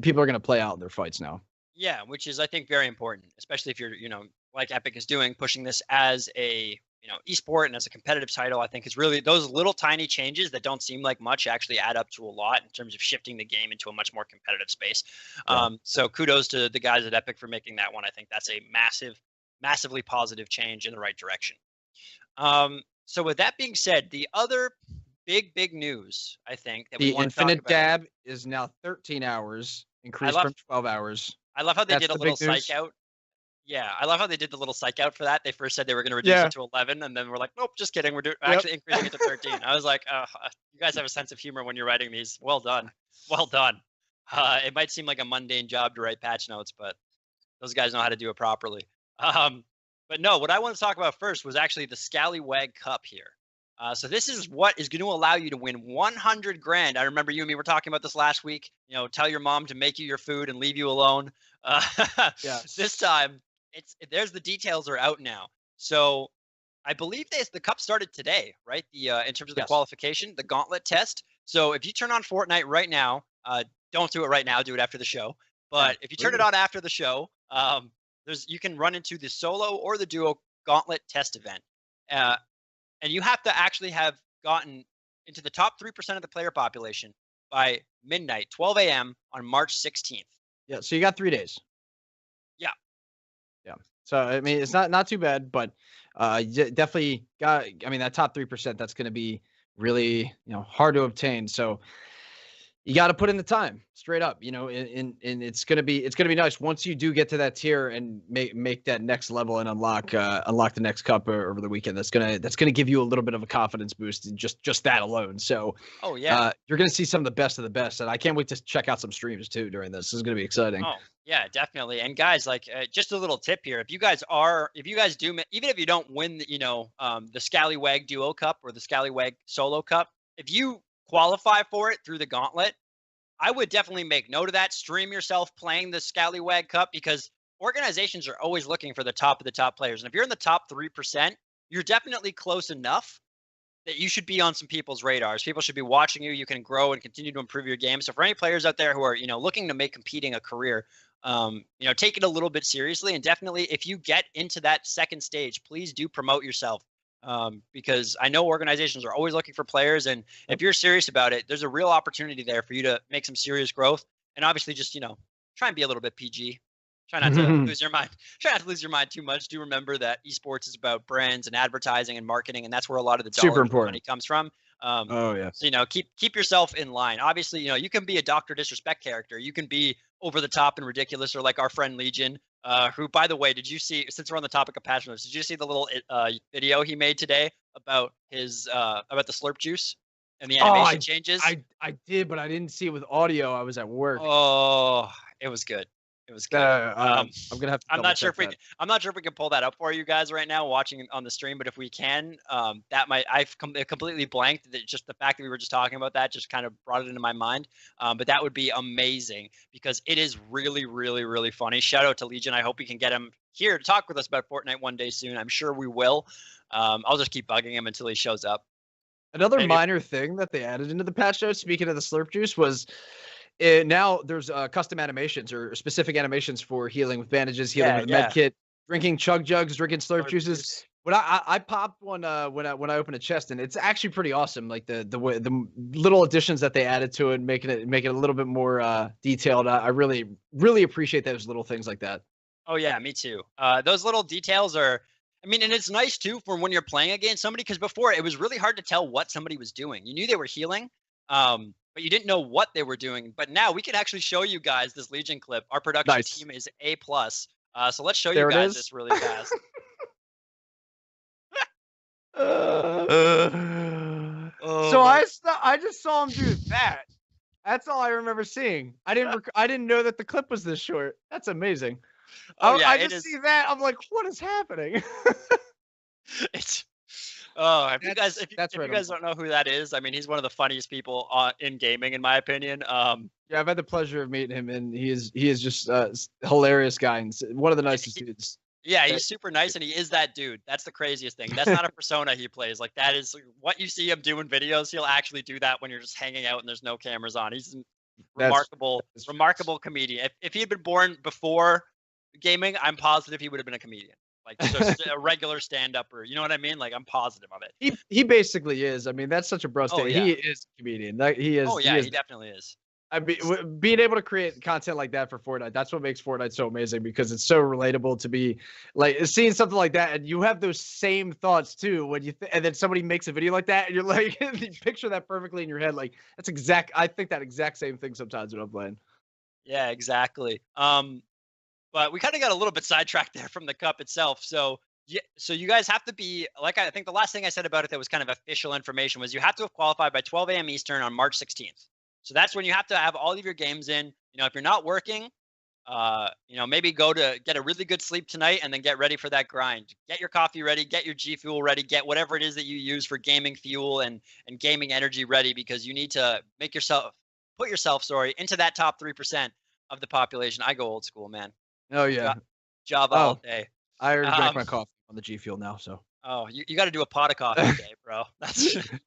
People are going to play out their fights now. Yeah, which is, I think, very important, especially if you're like Epic is doing, pushing this as a esport and as a competitive title. I think it's really those little tiny changes that don't seem like much actually add up to a lot in terms of shifting the game into a much more competitive space. So kudos to the guys at Epic for making that one. I think that's a massively positive change in the right direction. So with that being said, the other big news, I think, that the infinite dab is now 13 hours, increased from 12 hours. I love how they did a little psych out. Yeah, I love how they did the little psych out for that. They first said they were going to reduce it to 11, and then we're like, nope, just kidding. We're actually increasing it to 13. I was like, you guys have a sense of humor when you're writing these. Well done. Well done. It might seem like a mundane job to write patch notes, but those guys know how to do it properly. But no, what I want to talk about first was actually the Scallywag Cup here. So this is what is going to allow you to win 100 grand. I remember you and me were talking about this last week. Tell your mom to make you your food and leave you alone. This time, there's the details are out now. So I believe the cup started today, right? The in terms of the Yes. qualification, the gauntlet test. So if you turn on Fortnite right now, don't do it right now. Do it after the show. But if you turn it Absolutely. on after the show, you can run into the solo or the duo gauntlet test event, uh, and you have to actually have gotten into the top 3% of the player population by midnight, 12 a.m. on March 16th. Yeah. So you got 3 days. Yeah. Yeah. So I mean, it's not too bad, but definitely got. I mean, that top 3%, that's going to be really hard to obtain. So you got to put in the time, straight up. And it's gonna be nice once you do get to that tier and make that next level and unlock the next cup over the weekend. That's gonna give you a little bit of a confidence boost in just that alone. So Oh yeah. you're gonna see some of the best, and I can't wait to check out some streams too during this. This is gonna be exciting. Oh, yeah, definitely. And guys, like, just a little tip here: if you guys do, even if you don't win, the Scallywag Duo Cup or the Scallywag Solo Cup, if you qualify for it through the Gauntlet, I would definitely make note of that. Stream yourself playing the Scallywag Cup because organizations are always looking for the top of the top players, and if you're in the top 3%, you're definitely close enough that you should be on some people's radars. People should be watching you. You can grow and continue to improve your game. So for any players out there who are, looking to make competing a career, take it a little bit seriously. And definitely, if you get into that second stage, please do promote yourself. Because I know organizations are always looking for players. And if you're serious about it, there's a real opportunity there for you to make some serious growth. And obviously just, try and be a little bit PG. Try not to lose your mind. Try not to lose your mind too much. Do remember that esports is about brands and advertising and marketing, and that's where a lot of the Super dollars and important. money comes from. Oh yeah. So keep yourself in line. Obviously, you can be a Doctor Disrespect character. You can be over the top and ridiculous, or like our friend Legion, who, by the way, did you see? Since we're on the topic of passionate, did you see the little video he made today about his about the slurp juice and the animation changes? I did, but I didn't see it with audio. I was at work. Oh, it was good. It was good. I'm gonna have to. I'm not sure if that. I'm not sure if we can pull that up for you guys right now watching on the stream, but if we can, I've completely blanked. That just the fact that we were just talking about that just kind of brought it into my mind. But that would be amazing because it is really, really, really funny. Shout out to Legion. I hope we can get him here to talk with us about Fortnite one day soon. I'm sure we will. I'll just keep bugging him until he shows up. Another minor thing that they added into the patch notes, speaking of the slurp juice, was now there's custom animations or specific animations for healing with bandages, healing with a med kit, drinking chug jugs, drinking slurp juices. When I popped one when I opened a chest, and it's actually pretty awesome. Like the little additions that they added to it, making it a little bit more detailed. I really appreciate those little things like that. Oh yeah, me too. Those little details are. I mean, and it's nice too for when you're playing against somebody, because before it was really hard to tell what somebody was doing. You knew they were healing, but you didn't know what they were doing. But now we can actually show you guys this Legion clip. Our production team is A+. So let's show you guys this really fast. So I just saw him do that. That's all I remember seeing. I didn't know that the clip was this short. That's amazing. Oh yeah, I just see that. I'm like, what is happening? If you guys don't know who that is, I mean, he's one of the funniest people in gaming, in my opinion. Yeah, I've had the pleasure of meeting him, and he is just a hilarious guy and one of the nicest dudes. Yeah, he's super nice, and he is that dude. That's the craziest thing. That's not a persona he plays. Like, that is what you see him do in videos. He'll actually do that when you're just hanging out and there's no cameras on. He's a remarkable comedian. If he had been born before gaming, I'm positive he would have been a comedian. Like, just a regular stand-upper. You know what I mean? Like, I'm positive of it. He basically is. I mean, that's such a bro statement. Yeah. He is a comedian. He is. Oh yeah, he definitely is. I mean, being able to create content like that for Fortnite, that's what makes Fortnite so amazing, because it's so relatable to be like seeing something like that, and you have those same thoughts too when you and then somebody makes a video like that, and you're like, you picture that perfectly in your head. Like, I think that exact same thing sometimes when I'm playing. Yeah, exactly. But we kind of got a little bit sidetracked there from the cup itself. So yeah, so you guys have to be like, I think the last thing I said about it that was kind of official information was you have to have qualified by 12 a.m. Eastern on March 16th. So that's when you have to have all of your games in. If you're not working, maybe go to get a really good sleep tonight and then get ready for that grind. Get your coffee ready, get your G Fuel ready, get whatever it is that you use for gaming fuel and gaming energy ready, because you need to put yourself into that top 3% of the population. I go old school, man. Oh yeah. Java all day. I already drank my Um, coffee on the G Fuel now, so. Oh, you got to do a pot of coffee a day, bro. That's Pot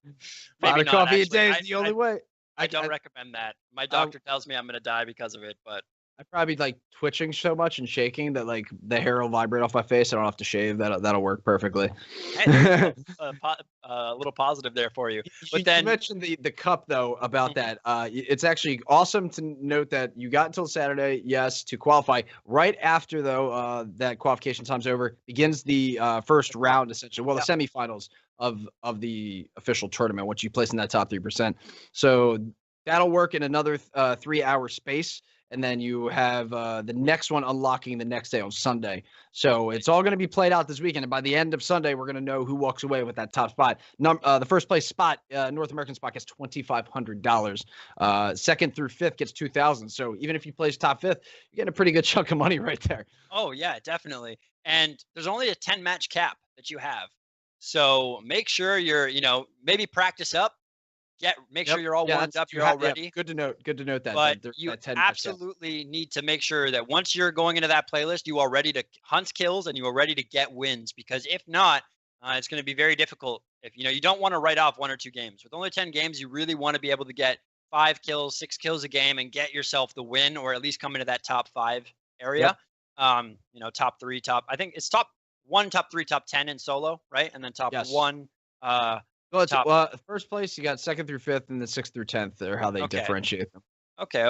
maybe of not coffee a actually. day is the only way. I don't recommend that. My doctor tells me I'm gonna die because of it, but I probably like twitching so much and shaking that like the hair will vibrate off my face. I don't have to shave. That'll work perfectly. hey, there you go. A little positive there for you. But You then, mentioned the cup though about that. It's actually awesome to note that you got until Saturday, yes, to qualify. Right after though, that qualification time's over, begins the first round essentially. Well, the semifinals of the official tournament once you place in that top 3%. So that'll work in another 3-hour space. And then you have the next one unlocking the next day on Sunday. So it's all going to be played out this weekend. And by the end of Sunday, we're going to know who walks away with that top spot. The first place spot, North American spot, gets $2,500. Second through fifth gets $2,000. So even if you place top fifth, you get a pretty good chunk of money right there. oh yeah, definitely. And there's only a 10 match cap that you have. So make sure you're, maybe practice up. Make sure you're all warmed up, you're all ready. Good to note that. But you absolutely need to make sure that once you're going into that playlist, you are ready to hunt kills and you are ready to get wins. Because if not, it's going to be very difficult. If you don't want to write off 1 or 2 games. With only 10 games, you really want to be able to get 5 kills, 6 kills a game, and get yourself the win, or at least come into that top 5 area. Top 3, I think it's top 1, top 3, top 10 in solo, right? And then top 1. Well, it's first place, you got second through fifth, and then sixth through 10th are how they differentiate them. Okay.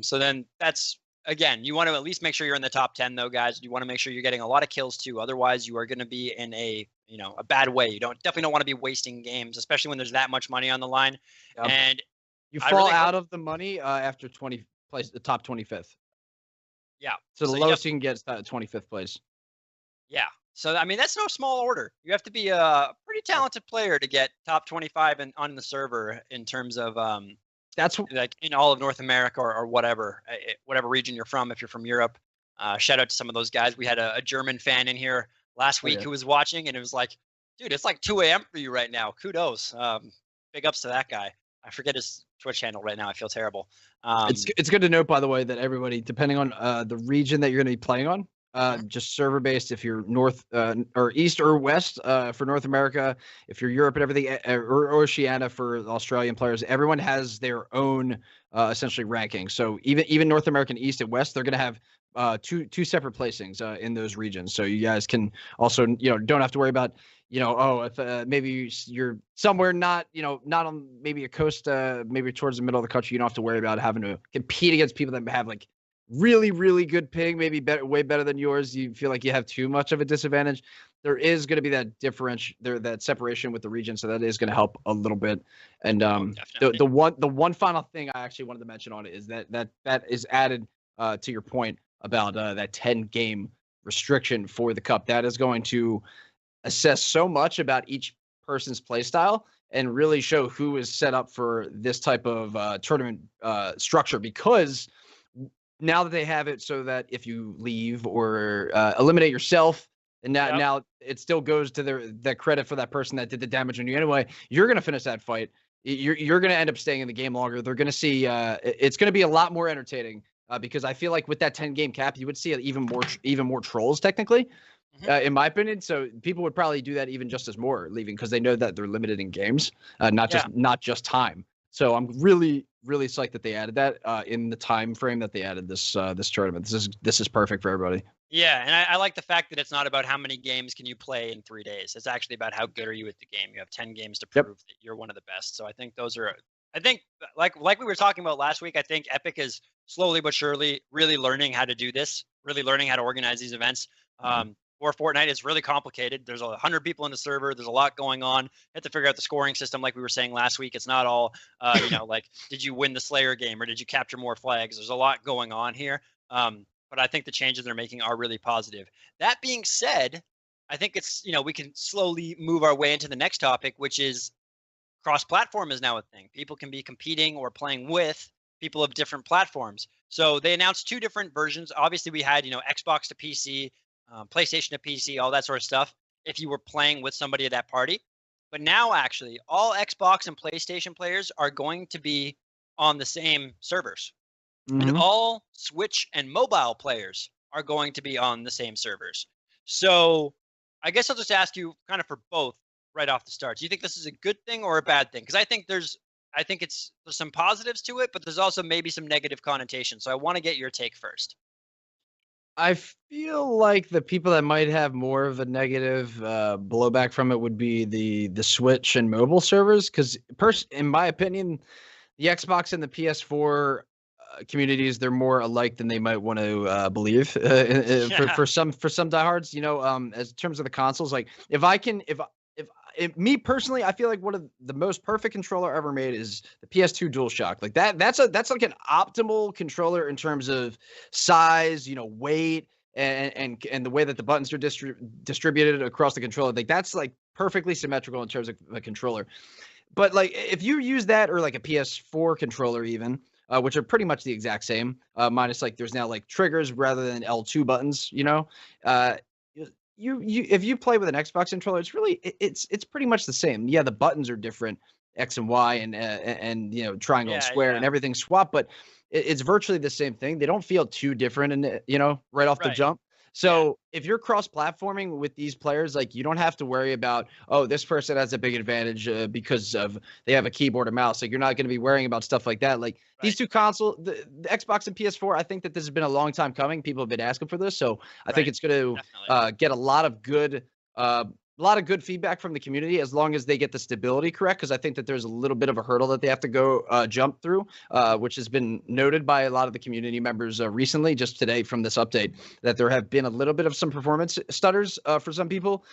So then that's, again, you want to at least make sure you're in the top 10 though, guys. You want to make sure you're getting a lot of kills too. Otherwise, you are going to be in a bad way. You definitely don't want to be wasting games, especially when there's that much money on the line. Yep. And you fall out of the money after the top 25th. Yeah. So the lowest you can get is 25th place. Yeah. So, I mean, that's no small order. You have to be a pretty talented player to get top 25 on the server in terms of that's like in all of North America or whatever region you're from. If you're from Europe, shout out to some of those guys. We had a German fan in here last week who was watching, and it was like, dude, it's like 2 a.m. for you right now. Kudos. Big ups to that guy. I forget his Twitch handle right now. I feel terrible. It's good to note, by the way, that everybody, depending on the region that you're going to be playing on, just server based, if you're north or east or west for North America, if you're Europe and everything, or Oceania for Australian players, everyone has their own essentially ranking. So even North American East and West, they're going to have two separate placings in those regions. So you guys can also don't have to worry about if maybe you're somewhere not on maybe a coast, maybe towards the middle of the country, you don't have to worry about having to compete against people that have like really, really good ping, maybe way better than yours. You feel like you have too much of a disadvantage. There is going to be that that separation with the region, so that is going to help a little bit. And the one final thing I actually wanted to mention on it is that is added to your point about that 10-game restriction for the cup. That is going to assess so much about each person's play style and really show who is set up for this type of tournament structure, because now that they have it so that if you leave or eliminate yourself, and now it still goes to the credit for that person that did the damage on you anyway, you're going to finish that fight. You're going to end up staying in the game longer. They're going to see it's going to be a lot more entertaining because I feel like with that 10-game cap, you would see even more trolls technically, in my opinion. So people would probably do that even just as more leaving because they know that they're limited in games, not just time. So I'm really, really psyched that they added that in the time frame that they added this tournament. This is perfect for everybody. Yeah, and I like the fact that it's not about how many games can you play in 3 days. It's actually about how good are you at the game. You have 10 games to prove that you're one of the best. So I think like we were talking about last week, I think Epic is slowly but surely really learning how to do this, really learning how to organize these events. Or Fortnite is really complicated. There's 100 people in the server. There's a lot going on. You have to figure out the scoring system, like we were saying last week. It's not all, like, did you win the Slayer game or did you capture more flags? There's a lot going on here. But I think the changes they're making are really positive. That being said, I think it's, we can slowly move our way into the next topic, which is cross-platform is now a thing. People can be competing or playing with people of different platforms. So they announced 2 different versions. Obviously, we had, Xbox to PC, PlayStation to PC, all that sort of stuff, if you were playing with somebody at that party. But now, actually, all Xbox and PlayStation players are going to be on the same servers. And all Switch and mobile players are going to be on the same servers. So I guess I'll just ask you kind of for both right off the start. Do you think this is a good thing or a bad thing? Because I think there's some positives to it, but there's also maybe some negative connotations. So I want to get your take first. I feel like the people that might have more of a negative blowback from it would be the Switch and mobile servers, because in my opinion, the Xbox and the PS4 communities, they're more alike than they might want to believe. For some diehards, as in terms of the consoles, like if me personally, I feel like one of the most perfect controller ever made is the PS2 DualShock. Like that's like an optimal controller in terms of size, weight, and the way that the buttons are distributed across the controller. Like that's like perfectly symmetrical in terms of a controller. But like if you use that or like a PS4 controller even, which are pretty much the exact same, minus like there's now like triggers rather than L2 buttons, uh, you if you play with an Xbox controller, it's pretty much the same. Yeah, the buttons are different, X and Y, and triangle and square and everything swap, but it's virtually the same thing. They don't feel too different, and right off the jump. So if you're cross-platforming with these players, like you don't have to worry about, oh, this person has a big advantage because of they have a keyboard or mouse. Like you're not going to be worrying about stuff like that. Like these two consoles, the Xbox and PS4, I think that this has been a long time coming. People have been asking for this, so I think it's going to get a lot of good feedback from the community as long as they get the stability correct, because I think that there's a little bit of a hurdle that they have to go jump through, which has been noted by a lot of the community members recently, just today from this update, that there have been a little bit of some performance stutters for some people,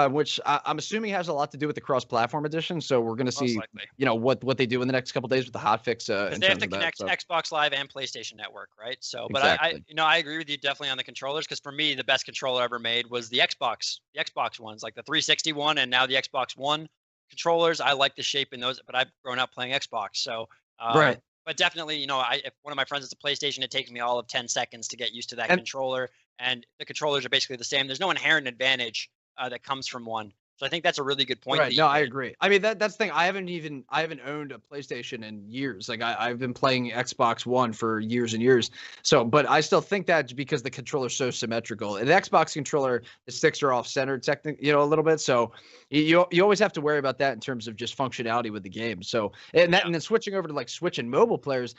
which I'm assuming has a lot to do with the cross-platform edition. So we're going to see, what they do in the next couple days with the hotfix. Because they have to connect Xbox Live and PlayStation Network, right? So, but I agree with you definitely on the controllers, because for me, the best controller ever made was the Xbox ones, like the 360 one and now the Xbox One controllers. I like the shape in those, but I've grown up playing Xbox, so right. But definitely, if one of my friends has a PlayStation, it takes me all of 10 seconds to get used to that controller, and the controllers are basically the same. There's no inherent advantage that comes from one. So I think that's a really good point. Right. No, I agree. I mean, that's the thing. I haven't owned a PlayStation in years. Like I've been playing Xbox One for years and years. So, but I still think that because the controller's so symmetrical. And the Xbox controller, the sticks are off centered, technically, a little bit. So you always have to worry about that in terms of just functionality with the game. So, and then switching over to like Switch and mobile players.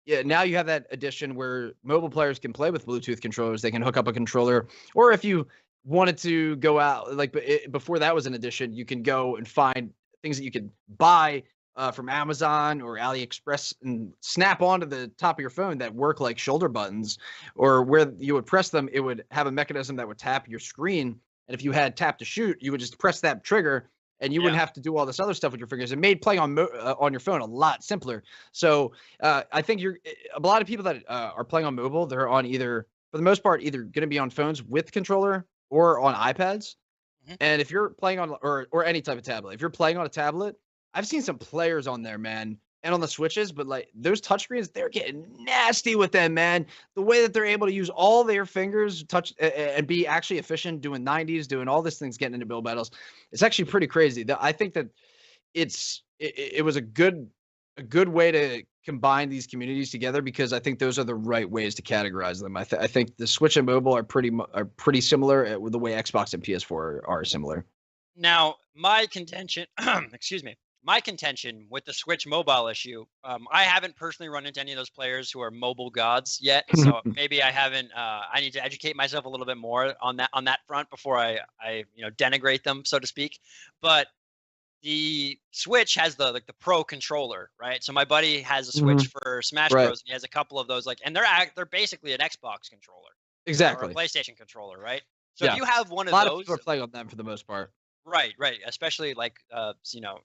Yeah, now you have that addition where mobile players can play with Bluetooth controllers. They can hook up a controller, or if you wanted to go out, like before that was an addition, you can go and find things that you could buy from Amazon or AliExpress and snap onto the top of your phone that work like shoulder buttons, or where you would press them, it would have a mechanism that would tap your screen. And if you had tap to shoot, you would just press that trigger, and you wouldn't have to do all this other stuff with your fingers. It made playing on your phone a lot simpler. So I think a lot of people that are playing on mobile, they're on either, for the most part, either going to be on phones with controller or on iPads. Mm-hmm. And if you're playing on or any type of tablet, if you're playing on a tablet, I've seen some players on there, man, and on the Switches, but like those touchscreens, they're getting nasty with them, man. The way that they're able to use all their fingers, touch and be actually efficient, doing 90s, doing all these things, getting into build battles, it's actually pretty crazy. I think that it was a good way to combine these communities together, because I think those are the right ways to categorize them. I think the Switch and mobile are pretty similar with the way Xbox and PS4 are similar. Now, my contention, my contention with the Switch mobile issue, I haven't personally run into any of those players who are mobile gods yet, so maybe I haven't. I need to educate myself a little bit more on that front before I denigrate them, so to speak. But the Switch has the Pro controller, right? So my buddy has a Switch for Smash Bros. And he has a couple of those, and they're basically an Xbox controller, exactly, or a PlayStation controller, right? So if you have one of those, a lot of people are playing on them for the most part. Right. Especially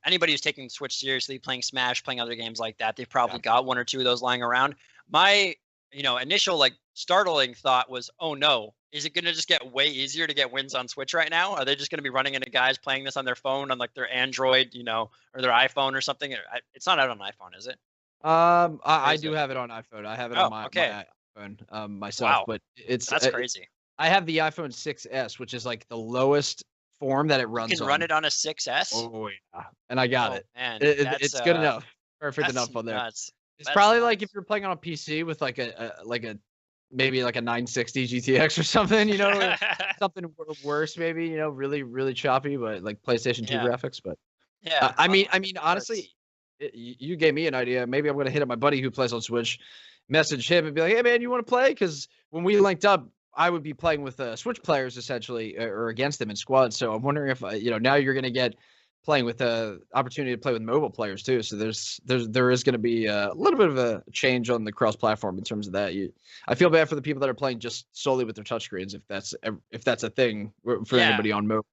anybody who's taking the Switch seriously, playing Smash, playing other games like that, they've probably got one or two of those lying around. My initial startling thought was, oh no, is it going to just get way easier to get wins on Switch right now? Are they just going to be running into guys playing this on their phone, on their Android, or their iPhone or something? It's not out on iPhone, is it? I do have it on iPhone. I have it on my iPhone myself. Wow. But that's crazy. I have the iPhone 6S, which is like the lowest form that it runs on. You can run it on a 6S? Oh yeah, and I got it. Man, it's good enough, perfect enough on there. Nuts. It's probably like if you're playing on a PC with like a maybe like a 960 GTX or something, something worse, maybe, really, really choppy, but like PlayStation 2 Yeah. graphics. But Yeah. I mean, Parts. honestly, you gave me an idea. Maybe I'm gonna hit up my buddy who plays on Switch, message him and be like, "Hey man, you want to play?" Because when we linked up, I would be playing with Switch players essentially, or against them in squads. So I'm wondering if now you're gonna get playing with opportunity to play with mobile players too. So there is gonna be a little bit of a change on the cross platform in terms of that. I feel bad for the people that are playing just solely with their touchscreens, if that's a thing for Yeah. anybody on mobile.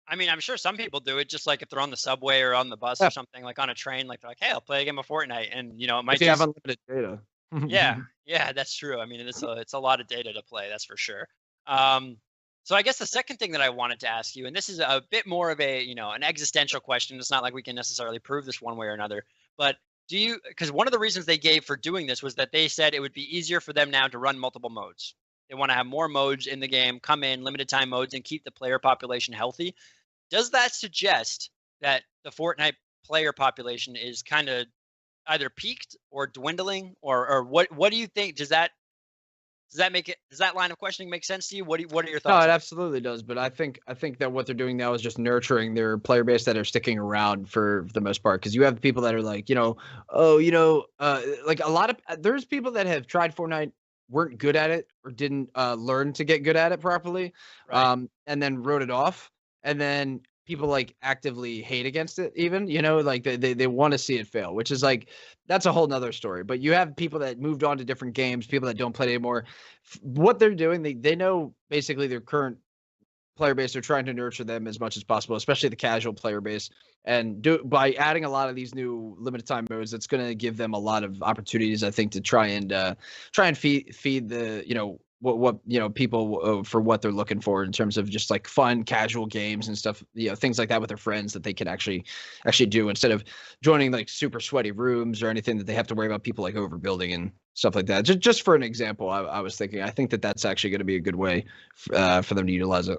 I mean, I'm sure some people do it just like if they're on the subway or on the bus or something, like on a train, like they're like, "Hey, I'll play a game of Fortnite," and it might If you have just unlimited data. yeah, yeah, that's true. I mean, it's a lot of data to play, that's for sure. Um, so I guess the second thing that I wanted to ask you, and this is a bit more of a an existential question. It's not like we can necessarily prove this one way or another, but because one of the reasons they gave for doing this was that they said it would be easier for them now to run multiple modes. They want to have more modes in the game, come in limited time modes, and keep the player population healthy. Does that suggest that the Fortnite player population is kind of either peaked or dwindling, or what do you think? Does that line of questioning make sense to you? What are your No, thoughts it on absolutely does. But I think that what they're doing now is just nurturing their player base that are sticking around for the most part. Because you have people that are like, like a lot of there's people that have tried Fortnite, weren't good at it, or didn't learn to get good at it properly, right? and then wrote it off. And then people like actively hate against it, even, like they want to see it fail, which is like that's a whole nother story. But you have people that moved on to different games, people that don't play anymore. What they're doing, they know basically their current player base. They're trying to nurture them as much as possible, especially the casual player base. And by adding a lot of these new limited time modes, it's going to give them a lot of opportunities, I think, to try and feed the what people for what they're looking for in terms of just like fun casual games and stuff, things like that with their friends that they can actually do instead of joining like super sweaty rooms or anything that they have to worry about people like overbuilding and stuff like that. Just for an example, I was thinking, I think that that's actually going to be a good way for them to utilize it.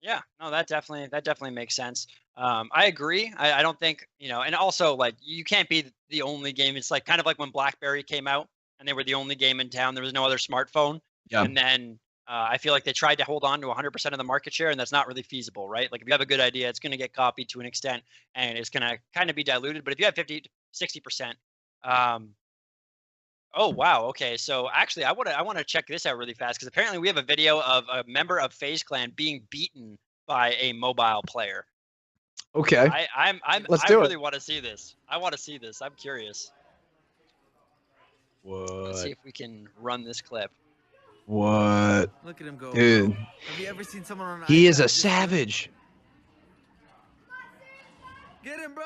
Yeah, no, that definitely makes sense. I agree. I don't think and also like you can't be the only game. It's like kind of like when BlackBerry came out and they were the only game in town. There was no other smartphone, Yeah. and then I feel like they tried to hold on to 100% of the market share, and that's not really feasible, right? Like if you have a good idea, it's going to get copied to an extent, and it's going to kind of be diluted. But if you have 50 to 60%, um, oh wow, okay. So actually, I want to check this out really fast because apparently we have a video of a member of FaZe Clan being beaten by a mobile player. Okay. Let's I do it. really want to see this. I want to see this. I'm curious. Let's see What? if we can run this clip. What? Look at him go, Dude. bro. Have you ever seen someone on an He is iPad a this good? savage. Get him, bro.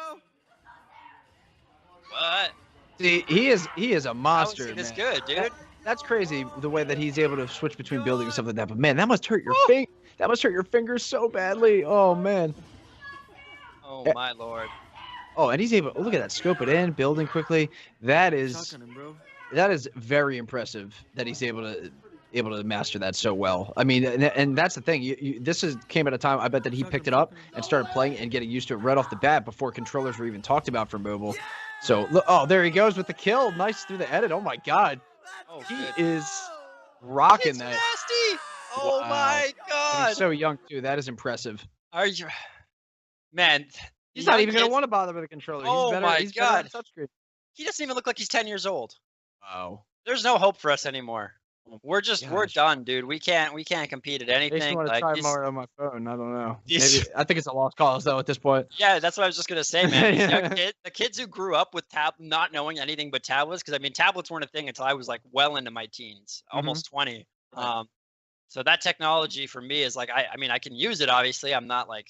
What? See, he is a How is monster, he this man. good, dude? That's crazy the way that he's able to switch between buildings and stuff like that. But man, that must hurt your Woo! that must hurt your fingers so badly. Oh man. Oh Eh, my lord. Oh, and he's able, look at that, scope it in, building quickly. That is Shotgun him, bro. very impressive that he's able to master that so well. I mean, and that's the thing. This came at a time, I bet, that he picked it up and started playing and getting used to it right off the bat before controllers were even talked about for mobile. So look, oh, there he goes with the kill. Nice through the edit. Oh my God, Oh, he good. is rocking It's that. nasty. Oh Wow, my and god. he's so young too. That is impressive. Are you, man? He's the not young even gonna kids- want to bother with a controller. Oh my He's better on God. the touchscreen. He doesn't even look like he's 10 years old. Wow. There's no hope for us anymore. We're Gosh. done, dude. We can't compete at Makes me anything. want to Like try these, more on my phone. I don't know. these Maybe I think it's a lost cause though at this point. yeah, that's what I was just gonna say, man. These young Yeah. the kids who grew up with not knowing anything but tablets, because I mean tablets weren't a thing until I was like well into my teens, almost 20. Right. So that technology for me is like I mean I can use it obviously. I'm not like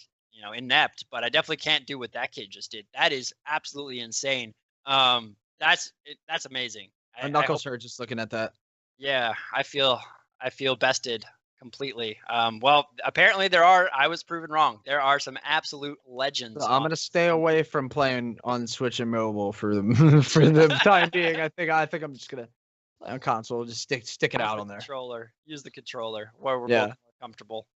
inept, but I definitely can't do what that kid just did. That is absolutely insane. That's amazing. My I knuckles hope, hurt just looking at that. yeah, I feel bested completely. Well, apparently I was proven wrong. There are some absolute legends. So I'm gonna stay away from playing on Switch and mobile for the for the time being. I think I'm just gonna play on console. Just stick it Use out the on there. controller. Use the controller where we're Yeah. both more comfortable.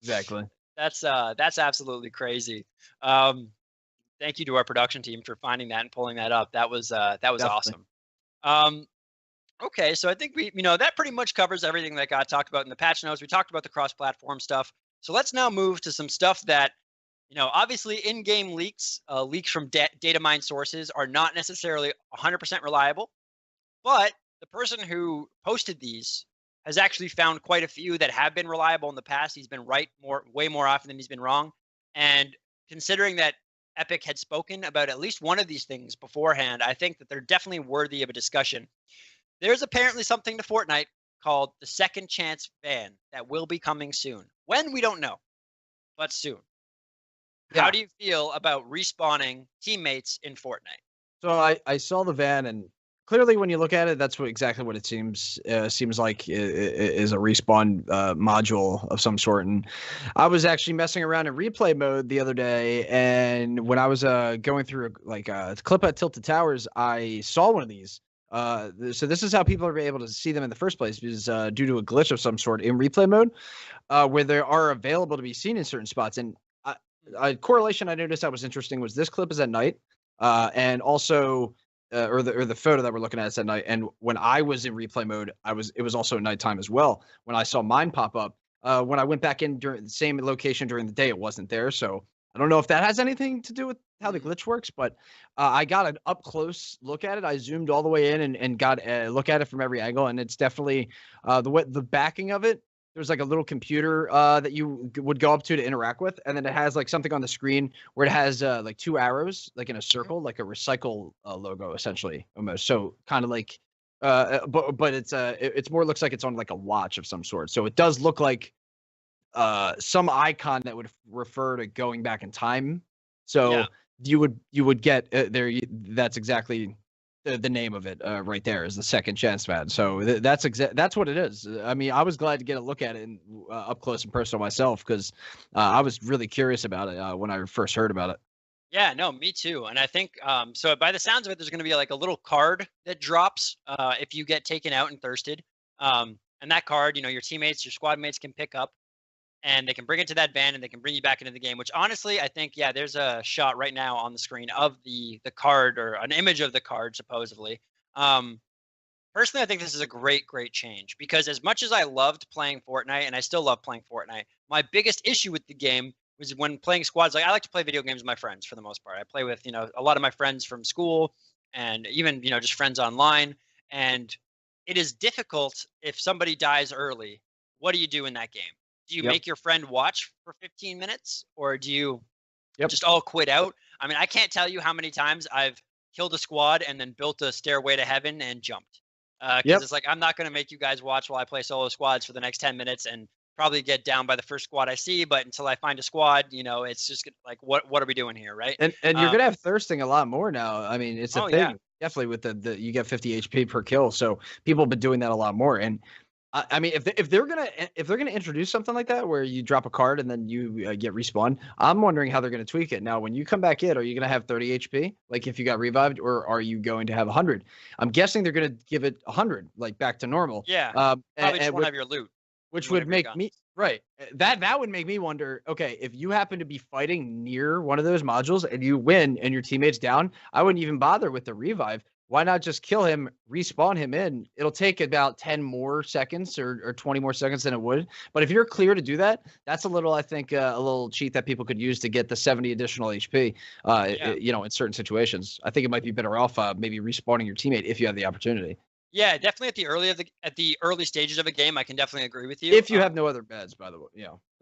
Exactly. That's absolutely crazy. Thank you to our production team for finding that and pulling that up. That was Definitely. awesome. Um, Okay, so I think that pretty much covers everything that got talked about in the patch notes. We talked about the cross-platform stuff. So let's now move to some stuff that, obviously in-game leaks, leaks from data mine sources are not necessarily 100% reliable, but the person who posted these has actually found quite a few that have been reliable in the past. He's been right way more often than he's been wrong. And considering that Epic had spoken about at least one of these things beforehand, I think that they're definitely worthy of a discussion. There's apparently something to Fortnite called the Second Chance ban that will be coming soon. When, we don't know, but soon. How Yeah. do you feel about respawning teammates in Fortnite? So I saw the van, and clearly when you look at it, that's exactly what it seems like is a respawn module of some sort. And I was actually messing around in replay mode the other day, and when I was going through a clip at Tilted Towers, I saw one of these. So this is how people are able to see them in the first place, is due to a glitch of some sort in replay mode, where they are available to be seen in certain spots. And a correlation I noticed that was interesting was this clip is at night, and also or the photo that we're looking at is at night. And when I was in replay mode, it was also nighttime as well. When I saw mine pop up, when I went back in during the same location during the day, it wasn't there. So I don't know if that has anything to do with how the glitch works, but I got an up close look at it. I zoomed all the way in and got a look at it from every angle, and it's definitely the backing of it. There's like a little computer that you would go up to interact with, and then it has like something on the screen where it has like two arrows, like in a circle, like a recycle logo, essentially, almost. So kind of like, but it's more looks like it's on like a watch of some sort. So it does look like some icon that would refer to going back in time. So Yeah. you would get there. That's exactly the name of it right there is the Second Chance man. So that's what it is. I mean, I was glad to get a look at it up close and personal myself, because I was really curious about it when I first heard about it. Yeah, no, me too. And I think so by the sounds of it, there's going to be like a little card that drops if you get taken out and thirsted. And that card, your teammates, your squad mates can pick up, and they can bring it to that van, and they can bring you back into the game, which honestly, I think, yeah, there's a shot right now on the screen of the card, or an image of the card, supposedly. Personally, I think this is a great, great change, because as much as I loved playing Fortnite, and I still love playing Fortnite, my biggest issue with the game was when playing squads. Like, I like to play video games with my friends for the most part. I play with, a lot of my friends from school, and even, just friends online. And it is difficult if somebody dies early. What do you do in that game? Do you Yep. make your friend watch for 15 minutes, or do you Yep. just all quit out? I mean, I can't tell you how many times I've killed a squad and then built a stairway to heaven and jumped. Because Yep. it's like, I'm not going to make you guys watch while I play solo squads for the next 10 minutes and probably get down by the first squad I see. But until I find a squad, it's just like, what are we doing here, right? And you're gonna have thirsting a lot more now. I mean, it's a Oh, thing. yeah. Definitely with the you get 50 HP per kill, so people have been doing that a lot more. And I mean, if they're gonna introduce something like that where you drop a card and then you get respawned, I'm wondering how they're gonna tweak it. Now, when you come back in, are you gonna have 30 HP like if you got revived, or are you going to have 100? I'm guessing they're gonna give it 100, like back to normal. Yeah. Probably just won't have your loot. Which You won't would have your make guns. me right. That would make me wonder, okay, if you happen to be fighting near one of those modules and you win and your teammate's down, I wouldn't even bother with the revive. Why not just kill him, respawn him in? It'll take about 10 more seconds or 20 more seconds than it would. But if you're clear to do that, that's a little, I think, a little cheat that people could use to get the 70 additional HP, Yeah. in certain situations. I think it might be better off maybe respawning your teammate if you have the opportunity. Yeah, definitely at the early stages of a game, I can definitely agree with you. If you have no other beds, by the way,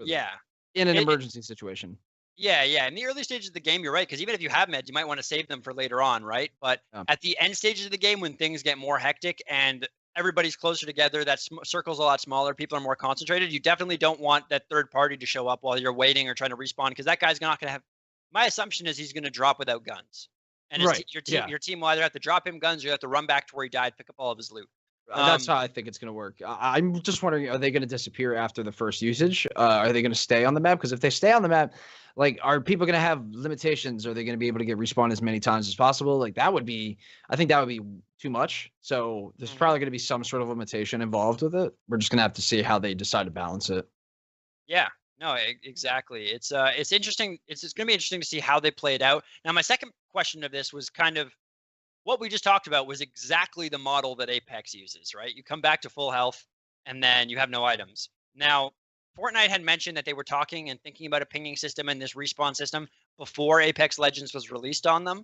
Yeah. in an It- emergency situation. Yeah, yeah. In the early stages of the game, you're right. Because even if you have meds, you might want to save them for later on, right? But at the end stages of the game, when things get more hectic and everybody's closer together, that circle's a lot smaller, people are more concentrated, you definitely don't want that third party to show up while you're waiting or trying to respawn, because that guy's not going to have. My assumption is he's going to drop without guns, and Right, your team will either have to drop him guns, or you have to run back to where he died, pick up all of his loot. That's how I think it's going to work. I'm just wondering, are they going to disappear after the first usage? Are they going to stay on the map? Because if they stay on the map, like, are people going to have limitations? Are they going to be able to get respawned as many times as possible? Like, I think that would be too much. So there's probably going to be some sort of limitation involved with it. We're just going to have to see how they decide to balance it. Yeah, no, exactly. It's interesting. It's going to be interesting to see how they play it out. Now, my second question of this was kind of what we just talked about was exactly the model that Apex uses, right? You come back to full health and then you have no items. Now, Fortnite had mentioned that they were talking and thinking about a pinging system and this respawn system before Apex Legends was released on them.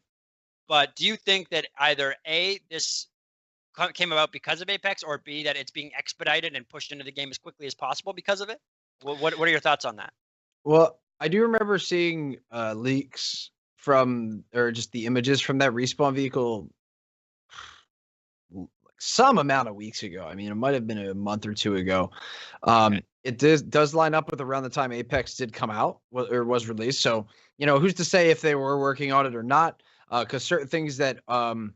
But do you think that either A, this came about because of Apex, or B, that it's being expedited and pushed into the game as quickly as possible because of it? What are your thoughts on that? Well, I do remember seeing leaks from, or just the images from that respawn vehicle some amount of weeks ago. I mean, it might have been a month or two ago. Okay. It does line up with around the time Apex did come out or was released. So, who's to say if they were working on it or not? Because certain things that aren't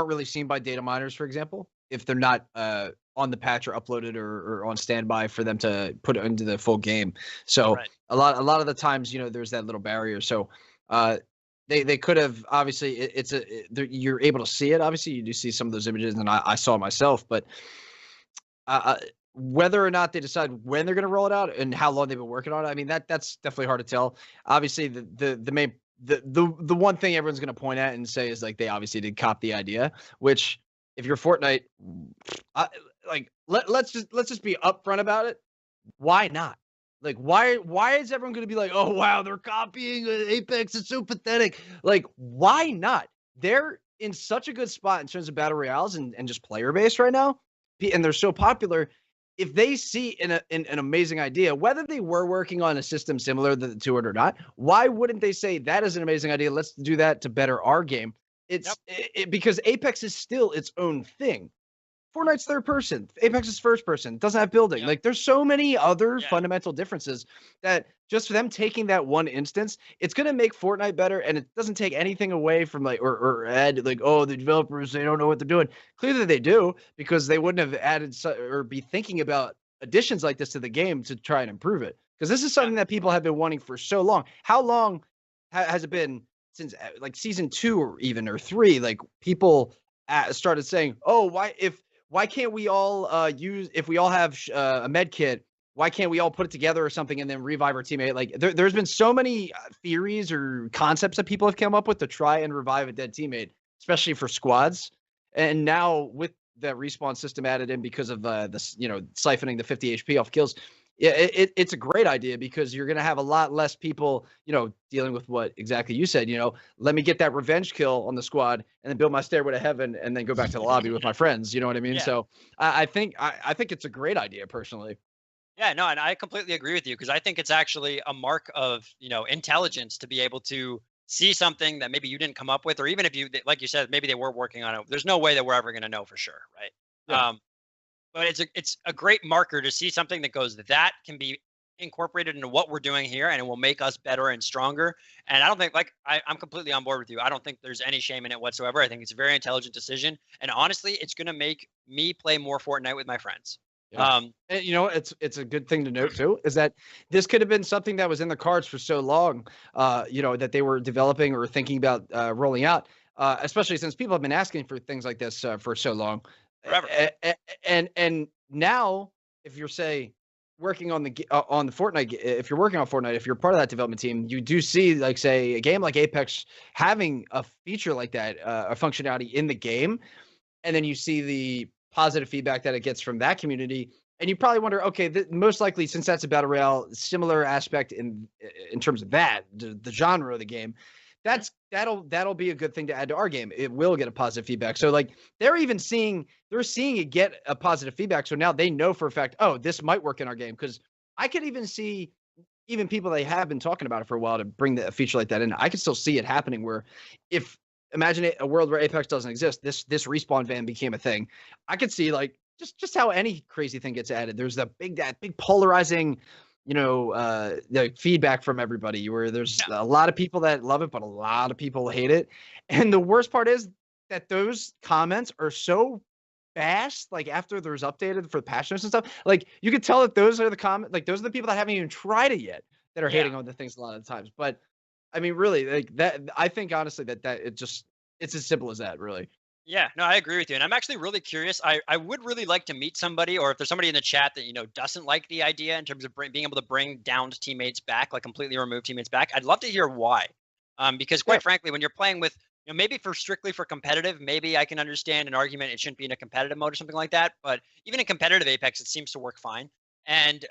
really seen by data miners, for example, if they're not on the patch or uploaded or on standby for them to put it into the full game. So Right. a lot of the times, there's that little barrier. So they could have, obviously you're able to see it. Obviously you do see some of those images, and I saw it myself, but whether or not they decide when they're going to roll it out and how long they've been working on it, I mean, that's definitely hard to tell. Obviously the main the one thing everyone's going to point at and say is, like, they obviously did cop the idea, which, if you're Fortnite, let's just be upfront about it. Why not? Like, why is everyone going to be like, oh wow, they're copying Apex? It's so pathetic. Like, why not? They're in such a good spot in terms of battle royales and just player base right now, and they're so popular. If they see an amazing idea, whether they were working on a system similar to it or not, why wouldn't they say that is an amazing idea? Let's do that to better our game. It's because Apex is still its own thing. Fortnite's third person. Apex is first person. It doesn't have building. Like, there's so many other fundamental differences that just for them taking that one instance, it's going to make Fortnite better. And it doesn't take anything away from, like, or add, like, oh, the developers, they don't know what they're doing. Clearly they do, because they wouldn't have added or be thinking about additions like this to the game to try and improve it. Because this is something that people have been wanting for so long. How long has it been since, like, season 2 or even, or 3? Like, people started saying, oh, why can't we all if we all have a med kit, why can't we all put it together or something and then revive our teammate? Like, there's been so many theories or concepts that people have come up with to try and revive a dead teammate, especially for squads. And now with that respawn system added in because of this, siphoning the 50 HP off kills, it's a great idea, because you're going to have a lot less people, dealing with what exactly you said, let me get that revenge kill on the squad and then build my stairway to heaven and then go back to the lobby with my friends. You know what I mean? Yeah. So I think it's a great idea personally. Yeah, no, and I completely agree with you, because I think it's actually a mark of, intelligence to be able to see something that maybe you didn't come up with, or even if you, like you said, maybe they were working on it. There's no way that we're ever going to know for sure, right? Yeah. But it's a great marker to see something that goes, that can be incorporated into what we're doing here, and it will make us better and stronger. And I don't think, like, I'm completely on board with you. I don't think there's any shame in it whatsoever. I think it's a very intelligent decision, and honestly, it's going to make me play more Fortnite with my friends. Yeah. And it's a good thing to note too, is that this could have been something that was in the cards for so long, that they were developing or thinking about rolling out, especially since people have been asking for things like this for so long. Forever. And now, if you're, say, working on the Fortnite, if you're working on Fortnite, if you're part of that development team, you do see, like, say, a game like Apex having a feature like that, a functionality in the game, and then you see the positive feedback that it gets from that community, and you probably wonder, okay, most likely, since that's a battle royale, similar aspect in terms of that, the genre of the game, that'll be a good thing to add to our game. It will get a positive feedback. So, like, they're seeing it get a positive feedback. So now they know for a fact, oh, this might work in our game. Because I could even see people they have been talking about it for a while to bring a feature like that in. I could still see it happening, where if, imagine a world where Apex doesn't exist, this respawn van became a thing. I could see, like, just how any crazy thing gets added. There's that big polarizing, the feedback from everybody, where there's a lot of people that love it, but a lot of people hate it. And the worst part is that those comments are so fast, like, after there's updated for patch notes and stuff, like, you could tell that those are the people that haven't even tried it yet that are hating on the things a lot of the times. But I mean, really, like, that, I think honestly that it's as simple as that, really. Yeah, no, I agree with you. And I'm actually really curious. I would really like to meet somebody, or if there's somebody in the chat that, doesn't like the idea in terms of being able to bring downed teammates back, like completely remove teammates back. I'd love to hear why. Because quite frankly, when you're playing with, maybe strictly for competitive, maybe I can understand an argument it shouldn't be in a competitive mode or something like that. But even in competitive Apex, it seems to work fine. And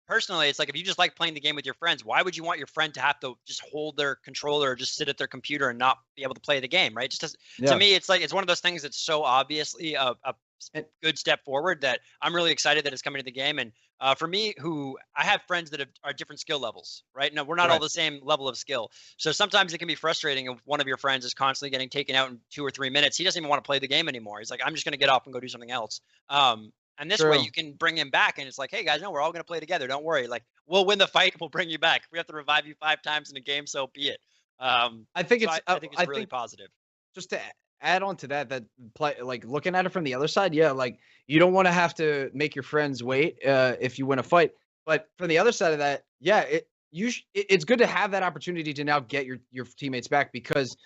personally, it's like if you just like playing the game with your friends, why would you want your friend to have to just hold their controller or just sit at their computer and not be able to play the game, right? Just to me, it's like it's one of those things that's so obviously a good step forward that I'm really excited that it's coming to the game. And for me, who I have friends that are different skill levels, right? No, we're not all the same level of skill. So sometimes it can be frustrating if one of your friends is constantly getting taken out in 2 or 3 minutes. He doesn't even want to play the game anymore. He's like, I'm just going to get off and go do something else. And this way you can bring him back and it's like, hey guys, no, we're all going to play together. Don't worry. Like we'll win the fight. We'll bring you back. If we have to revive you 5 times in a game, so be it. I think I think it's really positive. Just to add on to that play, like looking at it from the other side, yeah, like you don't want to have to make your friends wait if you win a fight. But from the other side of that, yeah, it's good to have that opportunity to now get your teammates back because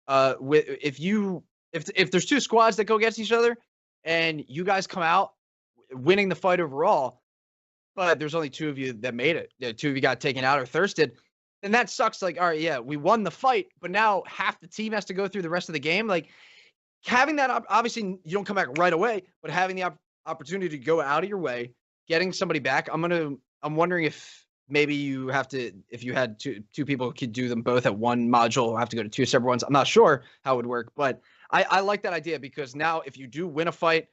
if there's 2 squads that go against each other and you guys come out winning the fight overall, but there's only 2 of you that made it. 2 of you got taken out or thirsted. And that sucks. Like, all right, yeah, we won the fight, but now half the team has to go through the rest of the game. Like having that, obviously you don't come back right away, but having the opportunity to go out of your way, getting somebody back. I'm wondering if maybe you have to, if you had two people who could do them both at one module, or have to go to 2 separate ones. I'm not sure how it would work, but I like that idea because now if you do win a fight,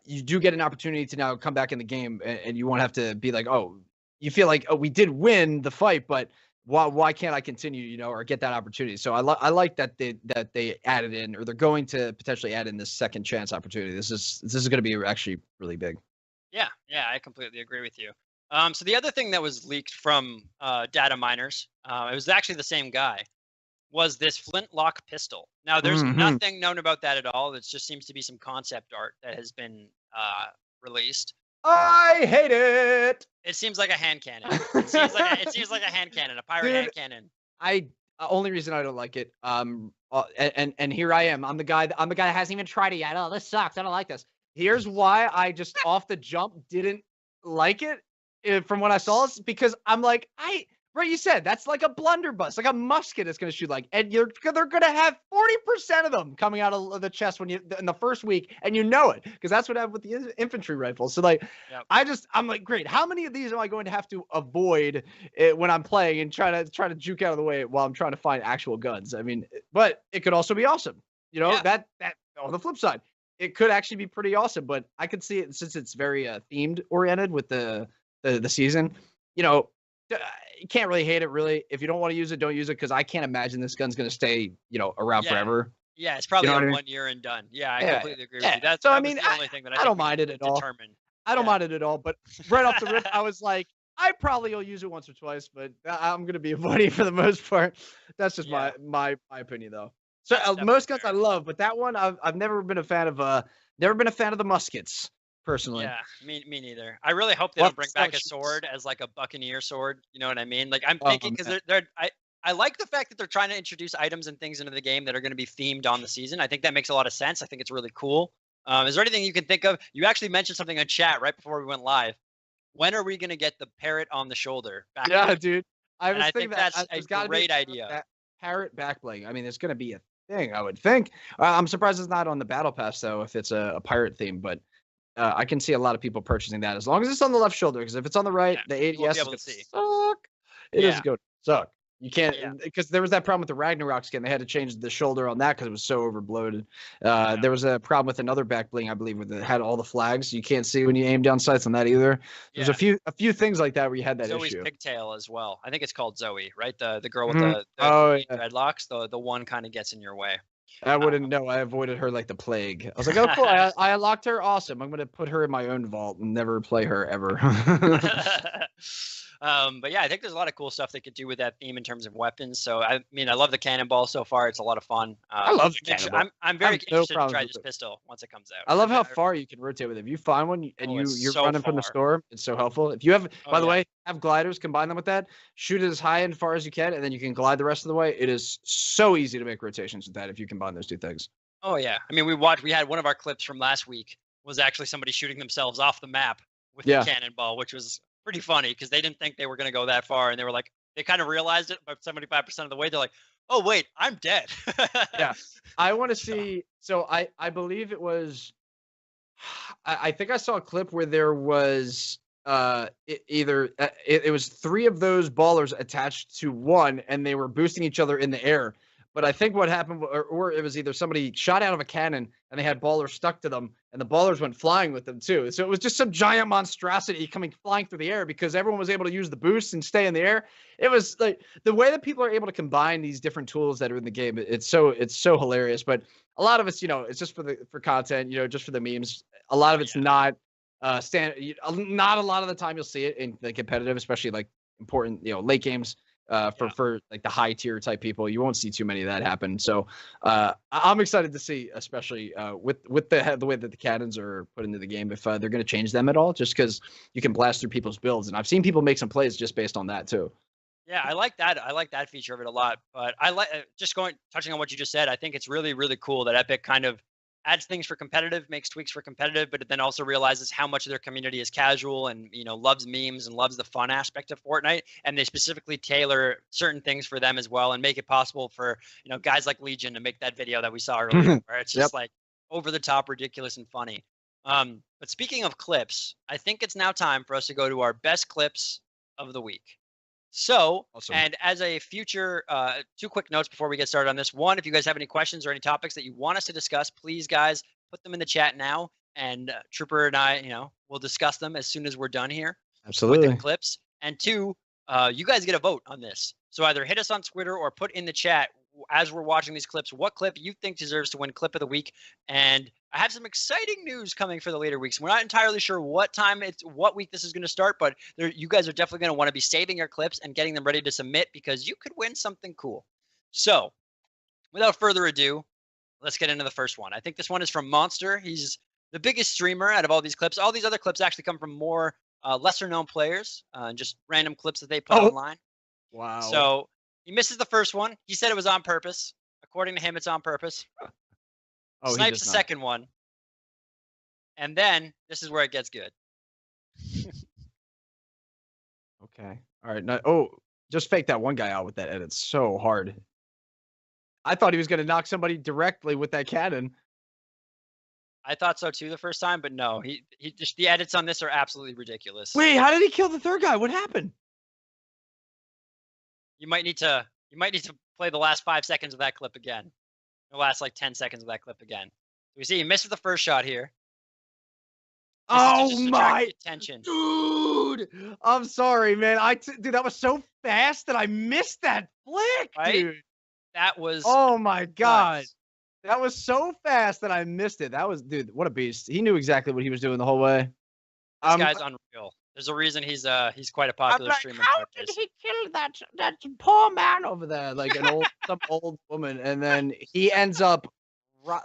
you do get an opportunity to now come back in the game and you won't have to be like, oh, you feel like, oh, we did win the fight, but why can't I continue, or get that opportunity? So I like that they added in, or they're going to potentially add in this second chance opportunity. This is going to be actually really big. Yeah, I completely agree with you. So the other thing that was leaked from data miners, it was actually the same guy, was this Flintlock pistol. Now, there's nothing known about that at all. It just seems to be some concept art that has been released. I hate it. It seems like a hand cannon. It seems like a hand cannon, a pirate hand cannon. Only reason I don't like it. And here I am. I'm the guy that hasn't even tried it yet. Oh, this sucks. I don't like this. Here's why I just off the jump didn't like it from what I saw. It's because I'm like, right, you said that's like a blunderbuss, like a musket it's going to shoot like, and they're going to have 40% of them coming out of the chest when you in the first week, and it because that's what happened with the infantry rifles. So like, I'm like, great. How many of these am I going to have to avoid when I'm playing and try to juke out of the way while I'm trying to find actual guns? I mean, but it could also be awesome. That on the flip side, it could actually be pretty awesome. But I could see it since it's very themed oriented with the season. You can't really hate it, really. If you don't want to use it, don't use it, because I can't imagine this gun's going to stay, around forever. Yeah, it's probably 1 year and done. Yeah, I completely agree with you. That's the only thing that I don't mind it at all. I don't mind it at all, but right off the rip, I was like, I probably will use it once or twice, but I'm going to be avoiding for the most part. That's just my opinion, though. So most guns I love, but that one I've never been a fan of. Never been a fan of the muskets. Personally. Yeah, me neither. I really hope they don't bring back a sword as like a buccaneer sword. You know what I mean? Like I'm thinking because I like the fact that they're trying to introduce items and things into the game that are going to be themed on the season. I think that makes a lot of sense. I think it's really cool. Is there anything you can think of? You actually mentioned something in chat right before we went live. When are we going to get the parrot on the shoulder? Dude. I think that's a great idea. That parrot backbling. I mean, it's going to be a thing, I would think. I'm surprised it's not on the battle pass though, if it's a pirate theme, but I can see a lot of people purchasing that as long as it's on the left shoulder. Because if it's on the right, the ADS is going to suck. It is going to suck. You can't, because there was that problem with the Ragnarok skin. They had to change the shoulder on that because it was so overbloated. There was a problem with another back bling, I believe, with it had all the flags. You can't see when you aim down sights on that either. There's a few things like that where you had that Zoe's issue. Pigtail as well. I think it's called Zoe, right? The girl with the dreadlocks. The one kind of gets in your way. I wouldn't know. I avoided her like the plague. I was like, oh, cool. I unlocked her. Awesome. I'm going to put her in my own vault and never play her ever. But yeah, I think there's a lot of cool stuff they could do with that theme in terms of weapons. So, I mean, I love the cannonball so far. It's a lot of fun. I love the cannonball. I'm very interested to try this pistol once it comes out. I love how far you can rotate with it. If you find one and you're so running from the store, it's so helpful. If you have, by the way, have gliders, combine them with that, shoot it as high and far as you can, and then you can glide the rest of the way. It is so easy to make rotations with that if you combine those 2 things. Oh, yeah. I mean, we had one of our clips from last week was actually somebody shooting themselves off the map with the cannonball, which was pretty funny because they didn't think they were going to go that far. And they were like, they kind of realized it about 75% of the way. They're like, oh wait, I'm dead. Yeah, I want to see. So I believe it was. I think I saw a clip where there was it was three of those ballers attached to one, and they were boosting each other in the air. But I think what happened, or it was either somebody shot out of a cannon and they had ballers stuck to them, and the ballers went flying with them too. So it was just some giant monstrosity coming flying through the air because everyone was able to use the boost and stay in the air. It was like the way that people are able to combine these different tools that are in the game. It's so hilarious. But a lot of it's it's just for content, just for the memes. A lot of it's not not a lot of the time you'll see it in the competitive, especially like important, late games. For like the high tier type people, you won't see too many of that happen. So I'm excited to see, especially with the way that the cannons are put into the game, if they're going to change them at all, just because you can blast through people's builds, and I've seen people make some plays just based on that too. Yeah, I like that. I like that feature of it a lot. But I like touching on what you just said. I think it's really, really cool that Epic kind of adds things for competitive, makes tweaks for competitive, but it then also realizes how much of their community is casual and loves memes and loves the fun aspect of Fortnite, and they specifically tailor certain things for them as well and make it possible for guys like Legion to make that video that we saw earlier, where it's just like over the top, ridiculous, and funny. But speaking of clips, I think it's now time for us to go to our best clips of the week. So, Awesome. And as a future, two quick notes before we get started on this. One, if you guys have any questions or any topics that you want us to discuss, please, guys, put them in the chat now. And Trooper and I, we'll discuss them as soon as we're done here. Absolutely. With the clips. And two, you guys get a vote on this. So either hit us on Twitter or put in the chat as we're watching these clips, what clip you think deserves to win clip of the week. And I have some exciting news coming for the later weeks. We're not entirely sure what week this is going to start, but you guys are definitely going to want to be saving your clips and getting them ready to submit because you could win something cool. So without further ado, let's get into the first one. I think this one is from Monster. He's the biggest streamer out of all these clips. All these other clips actually come from more lesser known players and just random clips that they put online. Wow. So he misses the first one. He said it was on purpose. According to him, it's on purpose. Snipes the second one. And then this is where it gets good. Okay. All right. Just fake that one guy out with that edit. So hard. I thought he was going to knock somebody directly with that cannon. I thought so too the first time, but no. He just the edits on this are absolutely ridiculous. Wait, how did he kill the third guy? What happened? You might need to play the last 5 seconds of that clip again. The last like 10 seconds of that clip again. We see he misses the first shot here. Oh my attention. Dude. I'm sorry, man. Dude, that was so fast that I missed that flick, right? dude. That was Oh my god. Nuts. That was so fast that I missed it. That was, dude, what a beast. He knew exactly what he was doing the whole way. This guy's unreal. There's a reason he's quite a popular streamer. How did he kill that poor man over there? Like some old woman, and then he ends up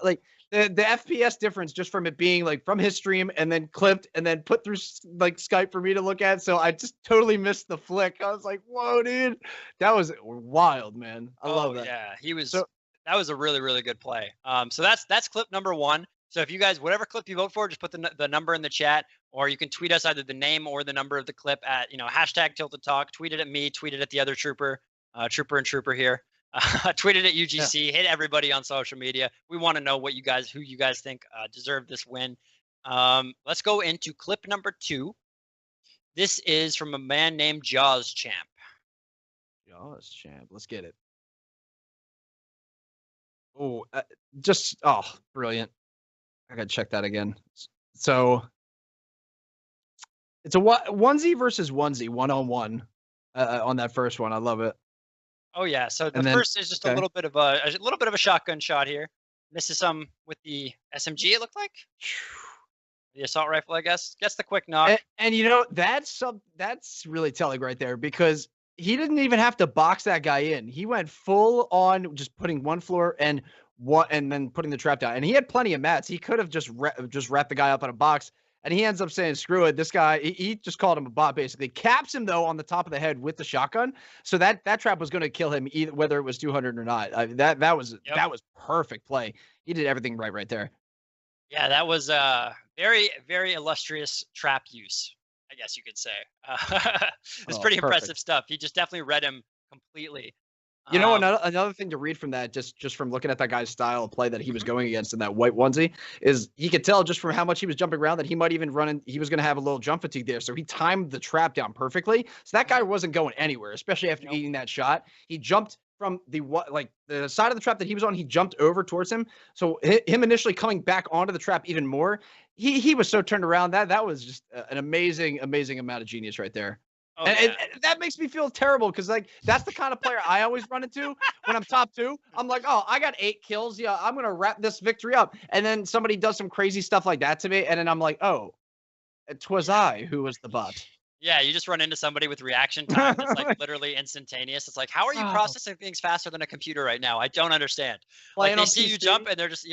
like the FPS difference just from it being like from his stream and then clipped and then put through like Skype for me to look at. So I just totally missed the flick. I was like, whoa, dude, that was wild, man. I love that. Yeah, that was a really, really good play. So that's clip number one. So if you guys, whatever clip you vote for, just put the number in the chat, or you can tweet us either the name or the number of the clip at, hashtag Tilted Talk, tweet it at me, tweet it at the other Trooper, Trooper here, tweet it at UGC, hit everybody on social media. We want to know who you guys think deserved this win. Let's go into clip number 2. This is from a man named Jaws Champ. Jaws Champ, let's get it. Oh, brilliant. I gotta check that again. So it's a onesie versus onesie, 1-on-1 on that first one. I love it. Oh yeah. So the first is just a little bit of a shotgun shot here. Misses some with the SMG. It looked like the assault rifle, I guess. Gets the quick knock. And that's really telling right there because he didn't even have to box that guy in. He went full on just putting one floor and then putting the trap down. And he had plenty of mats. He could have just wrapped the guy up in a box. And he ends up saying, screw it. This guy, he just called him a bot, basically. Caps him, though, on the top of the head with the shotgun. So that trap was going to kill him, either whether it was 200 or not. That was perfect play. He did everything right there. Yeah, that was very, very illustrious trap use, I guess you could say. It's pretty impressive stuff. He just definitely read him completely. You know, Um, another thing to read from that, just from looking at that guy's style of play that he was going against in that white onesie, is he could tell just from how much he was jumping around that he might even run in. He was going to have a little jump fatigue there, so he timed the trap down perfectly. So that guy wasn't going anywhere, especially after Nope. eating that shot. He jumped from the side of the trap that he was on. He jumped over towards him. So him initially coming back onto the trap even more. He was so turned around. That was just an amazing amount of genius right there. oh, And, yeah. and that makes me feel terrible because like that's the kind of player I always run into when I'm top 2. I'm like, oh, I got 8 kills. Yeah, I'm gonna wrap this victory up. And then somebody does some crazy stuff like that to me, and then I'm like, oh, it was I who was the bot. Yeah, you just run into somebody with reaction time that's like literally instantaneous. It's like, how are you Oh. processing things faster than a computer right now? I don't understand. Playing Like they on see you PC? jump and they're just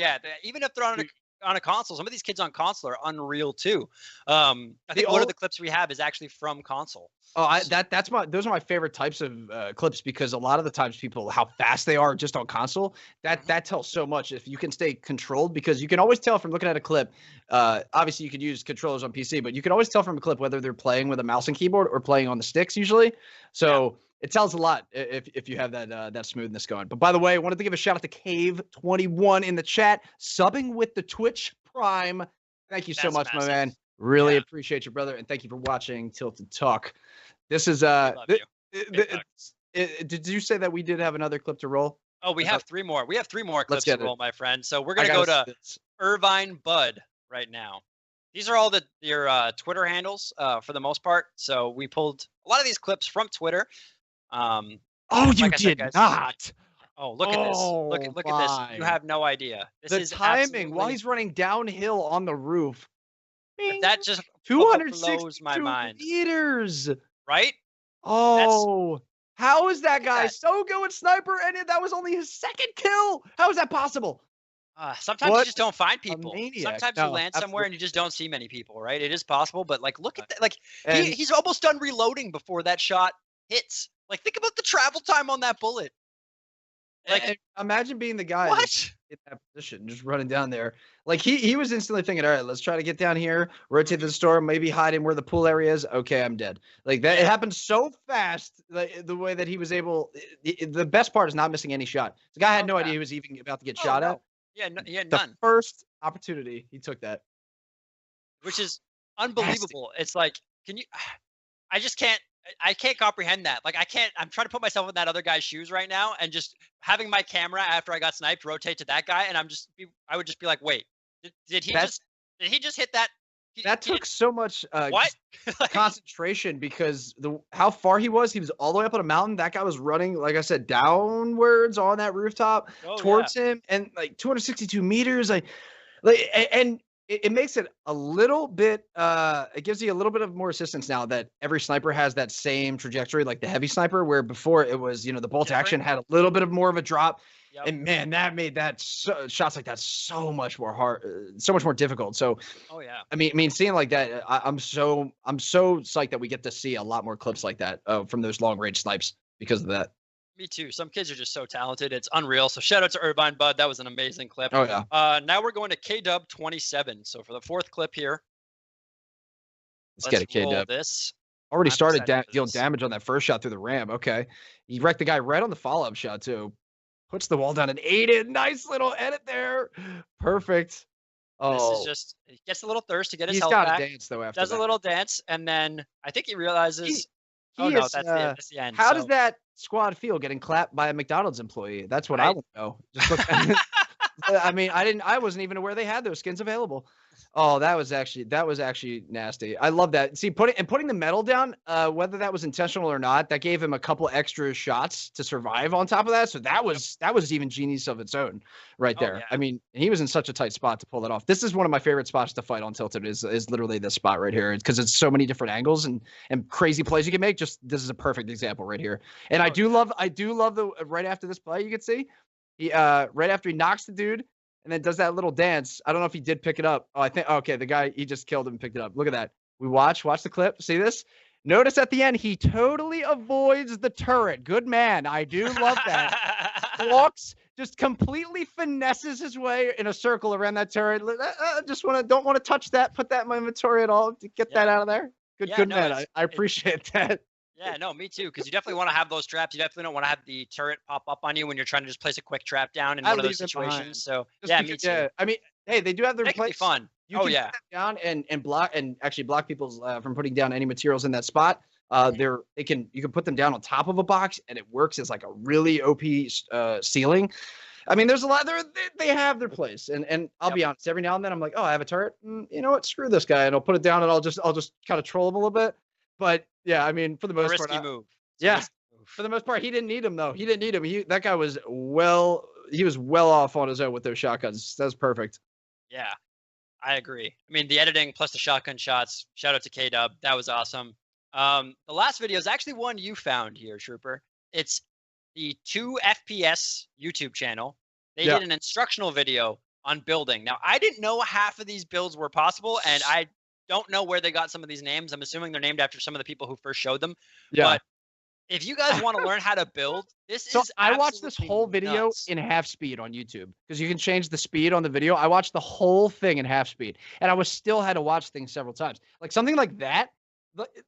even if they're on a console, some of these kids on console are unreal too. I think one of the clips we have is actually from console. Oh, those are my favorite types of clips because a lot of the times people how fast they are just on console that tells so much if you can stay controlled because you can always tell from looking at a clip. Obviously, you could use controllers on PC, but you can always tell from a clip whether they're playing with a mouse and keyboard or playing on the sticks usually. So it tells a lot if you have that smoothness going. But by the way, I wanted to give a shout out to Cave21 in the chat, subbing with the Twitch Prime. Thank you so That's much, massive. my man. Really Yeah. appreciate you, brother, and thank you for watching Tilted Talk. This is We love you. did you say that we did have another clip to roll? Oh, we Is have that- 3 more. We have 3 more clips to get it. roll, my friend. So we're I gonna go gotta to see this. Irvine Bud right now. These are all your Twitter handles for the most part. So we pulled a lot of these clips from Twitter. Oh, you like I said, did guys, not. Oh, look at this! Look Oh, at this! You my. have no idea. This The is timing while absolutely- he's running downhill on the roof. Bing. that just 262 blows my mind, meters. right? Oh, how is that at guy that. so good with sniper? And that was only his 2nd kill. How is that possible? Sometimes What you just don't find people. maniac. Sometimes No, you land somewhere absolutely. and you just don't see many people, right? It is possible, but like, look at that! Like, And- he's almost done reloading before that shot hits. Like, think about the travel time on that bullet. Like, And imagine being the guy what? in that position, just running down there. Like he was instantly thinking, all right, let's try to get down here, rotate to the store, maybe hide in where the pool area is. Okay, I'm dead. Like that, it happened so fast. Like, the way that he was able. The best part is not missing any shot. The guy had no idea he was even about to get shot no. at. Yeah, he had The none, first opportunity, he took that. which is unbelievable. It's like, can you? I just can't. I can't comprehend that. Like, I can't. I'm trying to put myself in that other guy's shoes right now, and just having my camera after I got sniped rotate to that guy, and I would just be like, wait, did he just hit that? That took so much What? Like, concentration because how far he was all the way up on a mountain. That guy was running, like I said, downwards on that rooftop oh, towards him, and like 262 meters. And it makes it a little bit. It gives you a little bit of more assistance now that every sniper has that same trajectory, like the heavy sniper, where before it was, the bolt action had a little bit of more of a drop. Yep. And man, that made shots like that so much more hard, so much more difficult. So, Oh yeah. I mean, seeing like that, I'm so psyched that we get to see a lot more clips like that from those long range snipes because of that. Me too. Some kids are just so talented. It's unreal. So shout out to Irvine Bud. That was an amazing clip. Oh yeah, Now we're going to KW 27. So for the 4th clip here, let's get a roll KW. this. Already I'm started excited for dealing this. damage on that first shot through the ramp. Okay, he wrecked the guy right on the follow up shot too. Puts the wall down and ate it. Nice little edit there. Perfect. Oh, This is just, he gets a little thirst to get his he's health got back. to dance though after Does that. a little dance, and then I think he realizes. He Oh no, is, that's the end. How does So- that squad feel getting clapped by a McDonald's employee? That's what I Right. want to know. Just look. I mean, I wasn't even aware they had those skins available. Oh, that was actually nasty. I love that. See, putting the metal down, whether that was intentional or not, that gave him a couple extra shots to survive on top of that. So that was even genius of its own, right Oh, there. yeah. I mean, he was in such a tight spot to pull that off. This is one of my favorite spots to fight on Tilted. Is literally this spot right here because it's so many different angles and crazy plays you can make. Just this is a perfect example right here. And I do love the right after this play you can see. He right after he knocks the dude and then does that little dance. I don't know if he did pick it up. Oh, I think okay, the guy he just killed him and picked it up. Look at that. We watch the clip. See this? Notice at the end he totally avoids the turret. Good man. I do love that. Walks, just completely finesses his way in a circle around that turret. Don't want to touch that. Put that in my inventory at all. Get that out of there. Good Yeah, good no, man. it's- I appreciate that. Yeah, no, me too. Because you definitely want to have those traps. You definitely don't want to have the turret pop up on you when you're trying to just place a quick trap down in I one of leave those them behind. situations. So Just yeah, because, me too. yeah, I mean, hey, they do have their They can be place. fun. You Oh can yeah. put them down and block and actually block people from putting down any materials in that spot. You can put them down on top of a box and it works as like a really OP ceiling. I mean, there's a lot there. They have their place, and I'll be honest. Every now and then, I'm like, oh, I have a turret. You know what? Screw this guy, and I'll put it down, and I'll just kind of troll him a little bit. But yeah, I mean, for the A most part, risky move. It's a yeah, risky move. for the most part, he didn't need him though. He didn't need him. That guy was he was well off on his own with those shotguns. That was perfect. Yeah, I agree. I mean, the editing plus the shotgun shots. Shout out to K-Dub. That was awesome. The last video is actually one you found here, Trooper. It's the 2 FPS YouTube channel. They did an instructional video on building. Now, I didn't know half of these builds were possible, and I don't know where they got some of these names. I'm assuming they're named after some of the people who first showed them. Yeah. But if you guys want to learn how to build, I watched this whole video nuts. in half speed on YouTube because you can change the speed on the video. I watched the whole thing in half speed, and I was still had to watch things several times. Like something like that.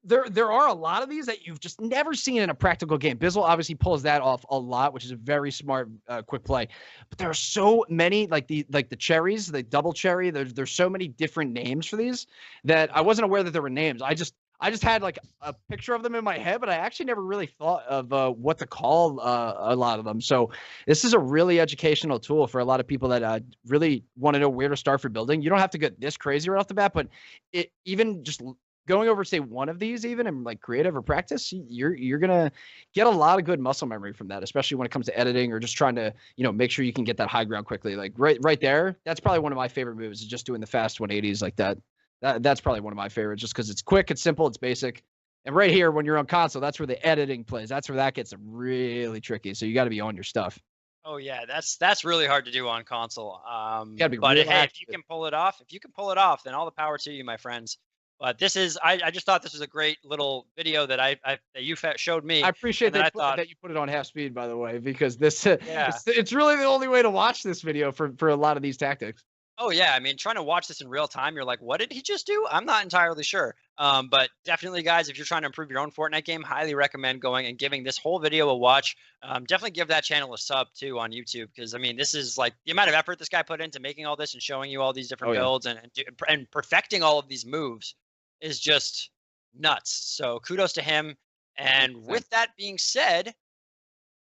There are a lot of these that you've just never seen in a practical game. Bizzle obviously pulls that off a lot, which is a very smart quick play. But there are so many like the cherries, the double cherry. There's so many different names for these that I wasn't aware that there were names. I just had like a picture of them in my head, but I actually never really thought of what to call a lot of them. So this is a really educational tool for a lot of people that really want to know where to start for building. You don't have to get this crazy right off the bat, but it even just going over, say, one of these even in like creative or practice, you're gonna get a lot of good muscle memory from that, especially when it comes to editing or just trying to, make sure you can get that high ground quickly. Like right there, that's probably one of my favorite moves is just doing the fast 180s like that. That's probably one of my favorites just because it's quick, it's simple, it's basic. And right here, when you're on console, that's where the editing plays. That's where that gets really tricky. So you got to be on your stuff. Oh yeah, that's really hard to do on console. Gotta be but real hey, active. if you can pull it off, then all the power to you, my friends. But this is, I just thought this was a great little video that that you showed me. I appreciate that you put it on half speed, by the way, because this it's really the only way to watch this video for a lot of these tactics. Oh yeah, I mean, trying to watch this in real time, you're like, what did he just do? I'm not entirely sure. But definitely, guys, if you're trying to improve your own Fortnite game, highly recommend going and giving this whole video a watch. Definitely give that channel a sub too on YouTube because I mean, this is like the amount of effort this guy put into making all this and showing you all these different builds and perfecting all of these moves is just nuts. So kudos to him. And with that being said,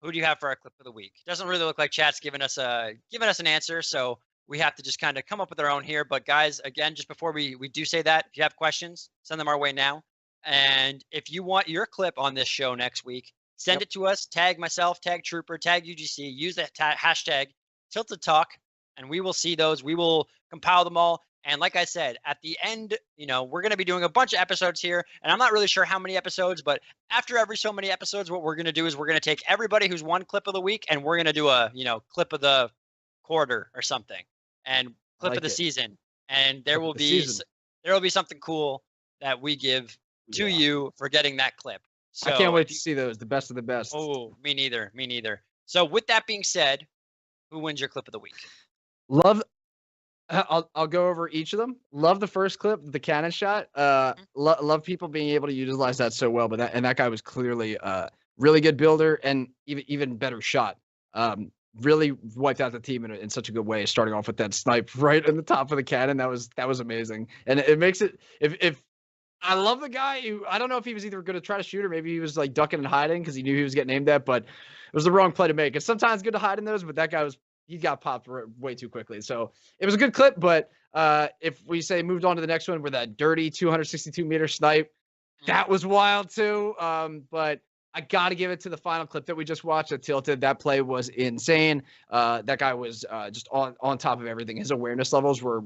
who do you have for our clip of the week? Doesn't really look like chat's giving us an answer, so we have to just kind of come up with our own here. But guys, again, just before we do say that, if you have questions, send them our way now. And if you want your clip on this show next week, send it to us. Tag myself, tag Trooper, tag UGC. Use the hashtag Tilted Talk, and we will see those. We will compile them all. And like I said, at the end, we're going to be doing a bunch of episodes here, and I'm not really sure how many episodes, but after every so many episodes, what we're going to do is we're going to take everybody who's won clip of the week, and we're going to do a, clip of the quarter or something, and clip of the season. And there will be something cool that we give to you for getting that clip. So I can't wait to see those, the best of the best. Oh, me neither. So with that being said, who wins your clip of the week? I'll go over each of them. Love the first clip, the cannon shot. Love people being able to utilize that so well. But that guy was clearly a really good builder and even better shot. Really wiped out the team in such a good way. Starting off with that snipe right in the top of the cannon, that was amazing. And it makes it if I love the guy who I don't know if he was either going to try to shoot or maybe he was like ducking and hiding because he knew he was getting aimed at. But it was the wrong play to make. It's sometimes good to hide in those, but that guy he got popped way too quickly. So it was a good clip, but if we say moved on to the next one with that dirty 262-meter snipe, that was wild too. But I got to give it to the final clip that we just watched at Tilted. That play was insane. That guy was just on top of everything. His awareness levels were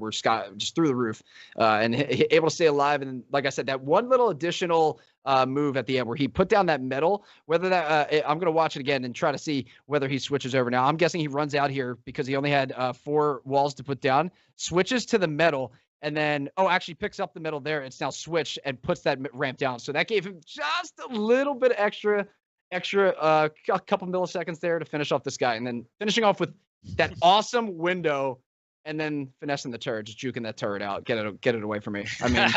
just through the roof, and able to stay alive. And like I said, that one little additional move at the end where he put down that metal, whether that I'm going to watch it again and try to see whether he switches over. Now, I'm guessing he runs out here because he only had 4 walls to put down, switches to the metal, and then, actually picks up the middle there. It's now switched and puts that ramp down. So that gave him just a little bit extra, a couple milliseconds there to finish off this guy. And then finishing off with that awesome window and then finessing the turret, just juking that turret out, get it away from me. I mean,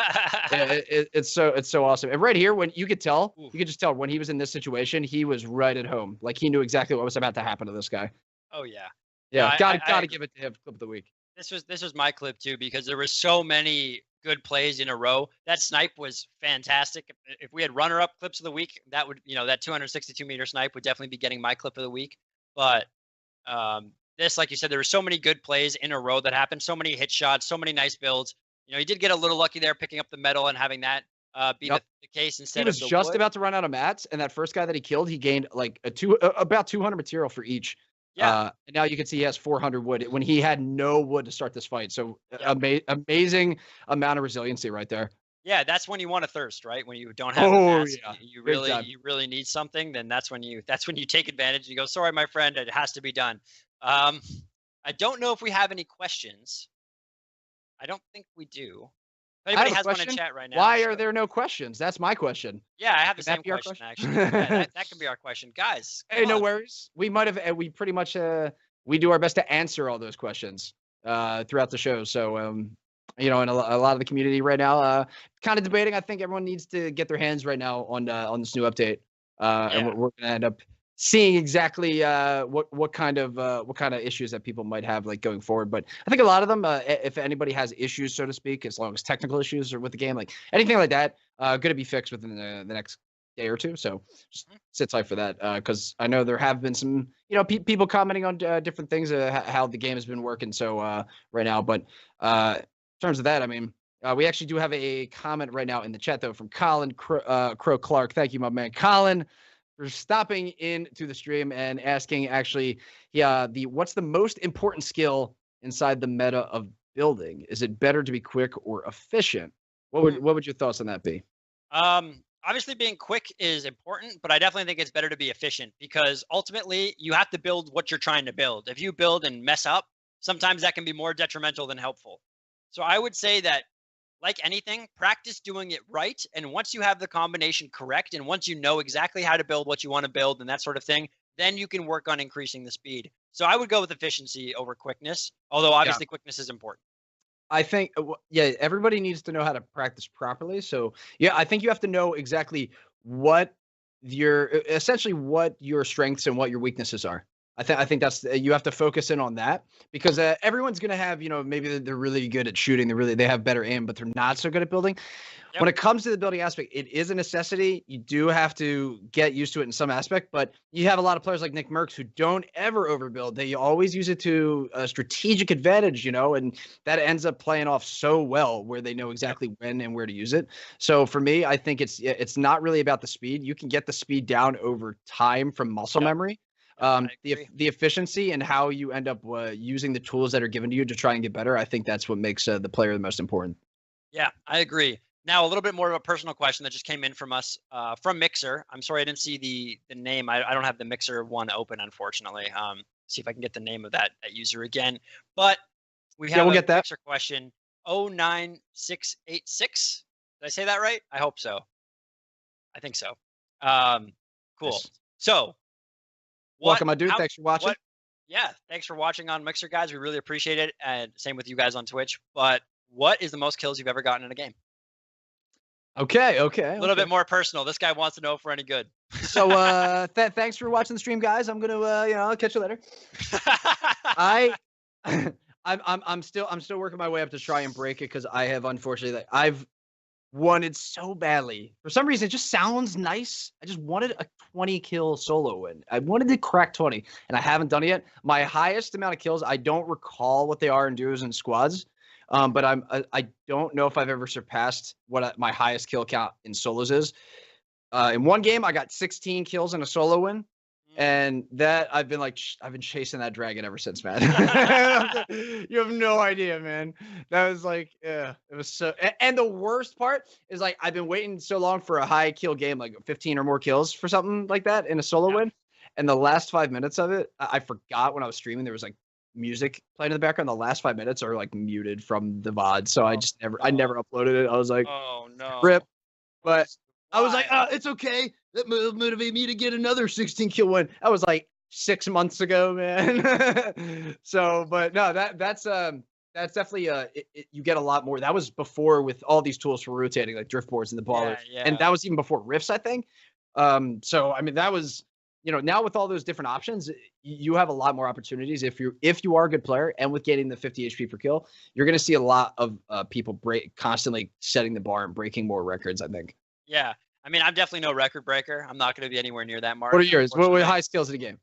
it's so awesome. And right here, when you could just tell when he was in this situation, he was right at home. Like he knew exactly what was about to happen to this guy. Oh yeah. Yeah, No, gotta give it to him. Clip of the week. This was my clip too, because there were so many good plays in a row. That snipe was fantastic. If we had runner-up clips of the week, that would, that 262-meter snipe would definitely be getting my clip of the week. But this, like you said, there were so many good plays in a row that happened. So many hit shots, so many nice builds. He did get a little lucky there, picking up the medal and having that be the case instead of the He was just wood. about to run out of mats, and that first guy that he killed, he gained like about 200 material for each. Yeah. And now you can see he has 400 wood when he had no wood to start this fight. So amazing amount of resiliency right there. Yeah, that's when you want to thirst, right? When you don't have the mats, yeah. you really need something, then that's when you take advantage. You go, sorry, my friend, it has to be done. I don't know if we have any questions. I don't think we do. If anybody has one in chat right now. Why are there no questions? That's my question. Yeah, I have the same question actually. Yeah, that can be our question, guys. Hey, no worries. We might have. We pretty much. We do our best to answer all those questions throughout the show. So, and a lot of the community right now, kind of debating. I think everyone needs to get their hands right now on this new update. And we're gonna end up seeing exactly what kind of issues that people might have like going forward. But I think a lot of them, if anybody has issues, so to speak, as long as technical issues or with the game, like anything like that, going to be fixed within the next day or two. So just sit tight for that, because I know there have been some people commenting on different things, how the game has been working. So right now, but in terms of that, I mean. We actually do have a comment right now in the chat though from Colin Crow Clark. Thank you, my man, Colin, for stopping into the stream and asking actually, what's the most important skill inside the meta of building? Is it better to be quick or efficient? What would your thoughts on that be? Obviously being quick is important, but I definitely think it's better to be efficient, because ultimately you have to build what you're trying to build. If you build and mess up, sometimes that can be more detrimental than helpful. So I would say that, like anything, practice doing it right. And once you have the combination correct, and once you know exactly how to build what you want to build and that sort of thing, then you can work on increasing the speed. So I would go with efficiency over quickness, although obviously quickness is important. I think, everybody needs to know how to practice properly. So, I think you have to know exactly what your strengths and what your weaknesses are. I think that's you have to focus in on that, because everyone's going to have, maybe they're really good at shooting. They have better aim, but they're not so good at building. Yep. When it comes to the building aspect, it is a necessity. You do have to get used to it in some aspect, but you have a lot of players like Nick Merckx who don't ever overbuild. They always use it to a strategic advantage, and that ends up playing off so well where they know exactly when and where to use it. So for me, I think it's not really about the speed. You can get the speed down over time from muscle memory. The efficiency and how you end up using the tools that are given to you to try and get better. I think that's what makes the player the most important. Yeah, I agree. Now, a little bit more of a personal question that just came in from us, from Mixer. I'm sorry I didn't see the name. I don't have the Mixer one open, unfortunately. See if I can get the name of that user again. But we have a Mixer question, 09686. Did I say that right? I hope so. I think so. Cool. Nice. So, welcome, my dude. Thanks for watching. Thanks for watching on Mixer, guys. We really appreciate it. And same with you guys on Twitch. But what is the most kills you've ever gotten in a game? Okay. A little bit more personal. This guy wants to know if we're any good. So thanks for watching the stream, guys. I'm gonna I'll catch you later. I'm still working my way up to try and break it, because I have, unfortunately, I've wanted so badly. For some reason, it just sounds nice. I just wanted a 20 kill solo win. I wanted to crack 20, and I haven't done it yet. My highest amount of kills, I don't recall what they are in duos and squads. But I don't know if I've ever surpassed what my highest kill count in solos is. In one game, I got 16 kills in a solo win, and that I've been chasing that dragon ever since, man. You have no idea, man. That was it was so. And the worst part is I've been waiting so long for a high kill game, like 15 or more kills for something like that in a solo win, and the last 5 minutes of it, I forgot when I was streaming there was music playing in the background. The last 5 minutes are muted from the VOD, so I never uploaded it. I was like, oh no, rip. But I was like, oh, it's okay. That will motivate me to get another 16 kill win. That was 6 months ago, man. So, but no, that's that's definitely you get a lot more. That was before with all these tools for rotating, like drift boards and the baller, and that was even before rifts, I think. So I mean, that was, now with all those different options, you have a lot more opportunities if you are a good player, and with getting the 50 HP per kill, you're going to see a lot of people constantly setting the bar and breaking more records, I think. Yeah. I mean, I'm definitely no record breaker. I'm not going to be anywhere near that mark. What are yours? What were high skills in the game?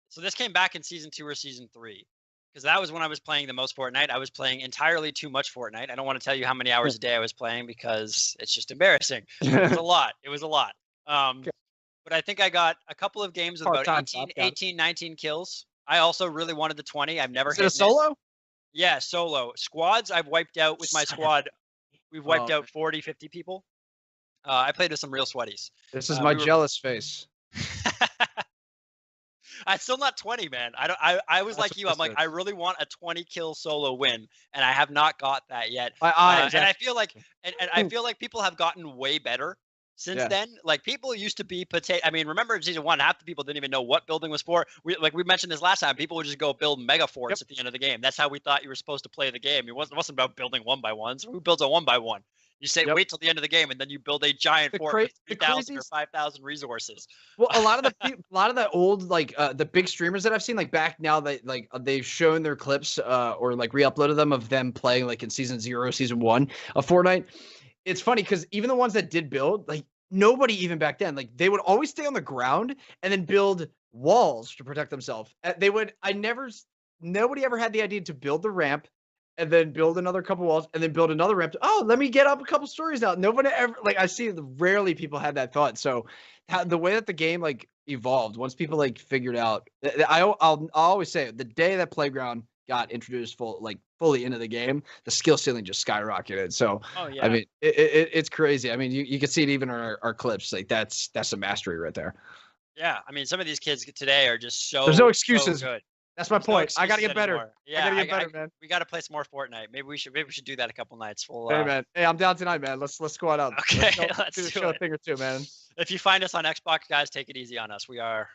So this came back in season 2 or season 3, because that was when I was playing the most Fortnite. I was playing entirely too much Fortnite. I don't want to tell you how many hours a day I was playing because it's just embarrassing. It was a lot. It was a lot. But I think I got a couple of games with about 18, 19 kills. I also really wanted the 20. I've never hit it a solo? Yeah, solo. Squads, I've wiped out with my squad. We've wiped out 40, 50 people. I played with some real sweaties. This is my jealous face. I'm still not 20, man. I was like you. I'm like, I really want a 20 kill solo win, and I have not got that yet. Exactly. And I feel like, and I feel like people have gotten way better since then. Like, people used to be I mean, remember in season 1, half the people didn't even know what building was for. We mentioned this last time. People would just go build mega forts at the end of the game. That's how we thought you were supposed to play the game. It wasn't about building 1x1s. Who builds a 1x1? You say wait till the end of the game, and then you build a giant fort with 3,000 or 5,000 resources. Well, a lot of the old, like, the big streamers that I've seen, like, back now, that like they've shown their clips or like re-uploaded them of them playing like in season 0, season 1 of Fortnite. It's funny because even the ones that did build, like, nobody even back then, like, they would always stay on the ground and then build walls to protect themselves. Nobody ever had the idea to build the ramp and then build another couple walls, and then build another ramp. Let me get up a couple stories now. Nobody ever, like, I see rarely people had that thought. So the way that the game, like, evolved, once people, like, figured out, I'll always say it, the day that Playground got introduced fully into the game, the skill ceiling just skyrocketed. So, I mean, it's crazy. I mean, you can see it even in our clips. Like, that's some mastery right there. Yeah. I mean, some of these kids today are just there's no excuses. So good. That's my point. I gotta get better. Yeah, I gotta get better, man. We gotta play some more Fortnite. Maybe we should do that a couple nights. Hey, man. Hey, I'm down tonight, man. Let's squad out. Okay, let's do a thing or two, man. If you find us on Xbox, guys, take it easy on us. We are,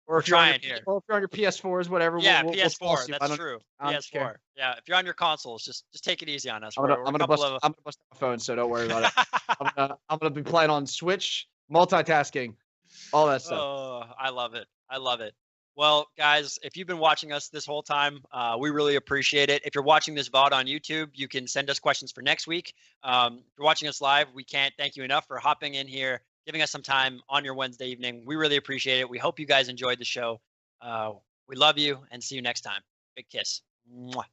or if you're trying here. Or if you're on your PS4s, whatever. Yeah, we'll PS4. That's true. PS4. Yeah, if you're on your consoles, just take it easy on us. I'm gonna bust my phone, so don't worry about it. I'm gonna be playing on Switch, multitasking, all that stuff. Oh, I love it. I love it. Well, guys, if you've been watching us this whole time, we really appreciate it. If you're watching this VOD on YouTube, you can send us questions for next week. If you're watching us live, we can't thank you enough for hopping in here, giving us some time on your Wednesday evening. We really appreciate it. We hope you guys enjoyed the show. We love you, and see you next time. Big kiss. Mwah.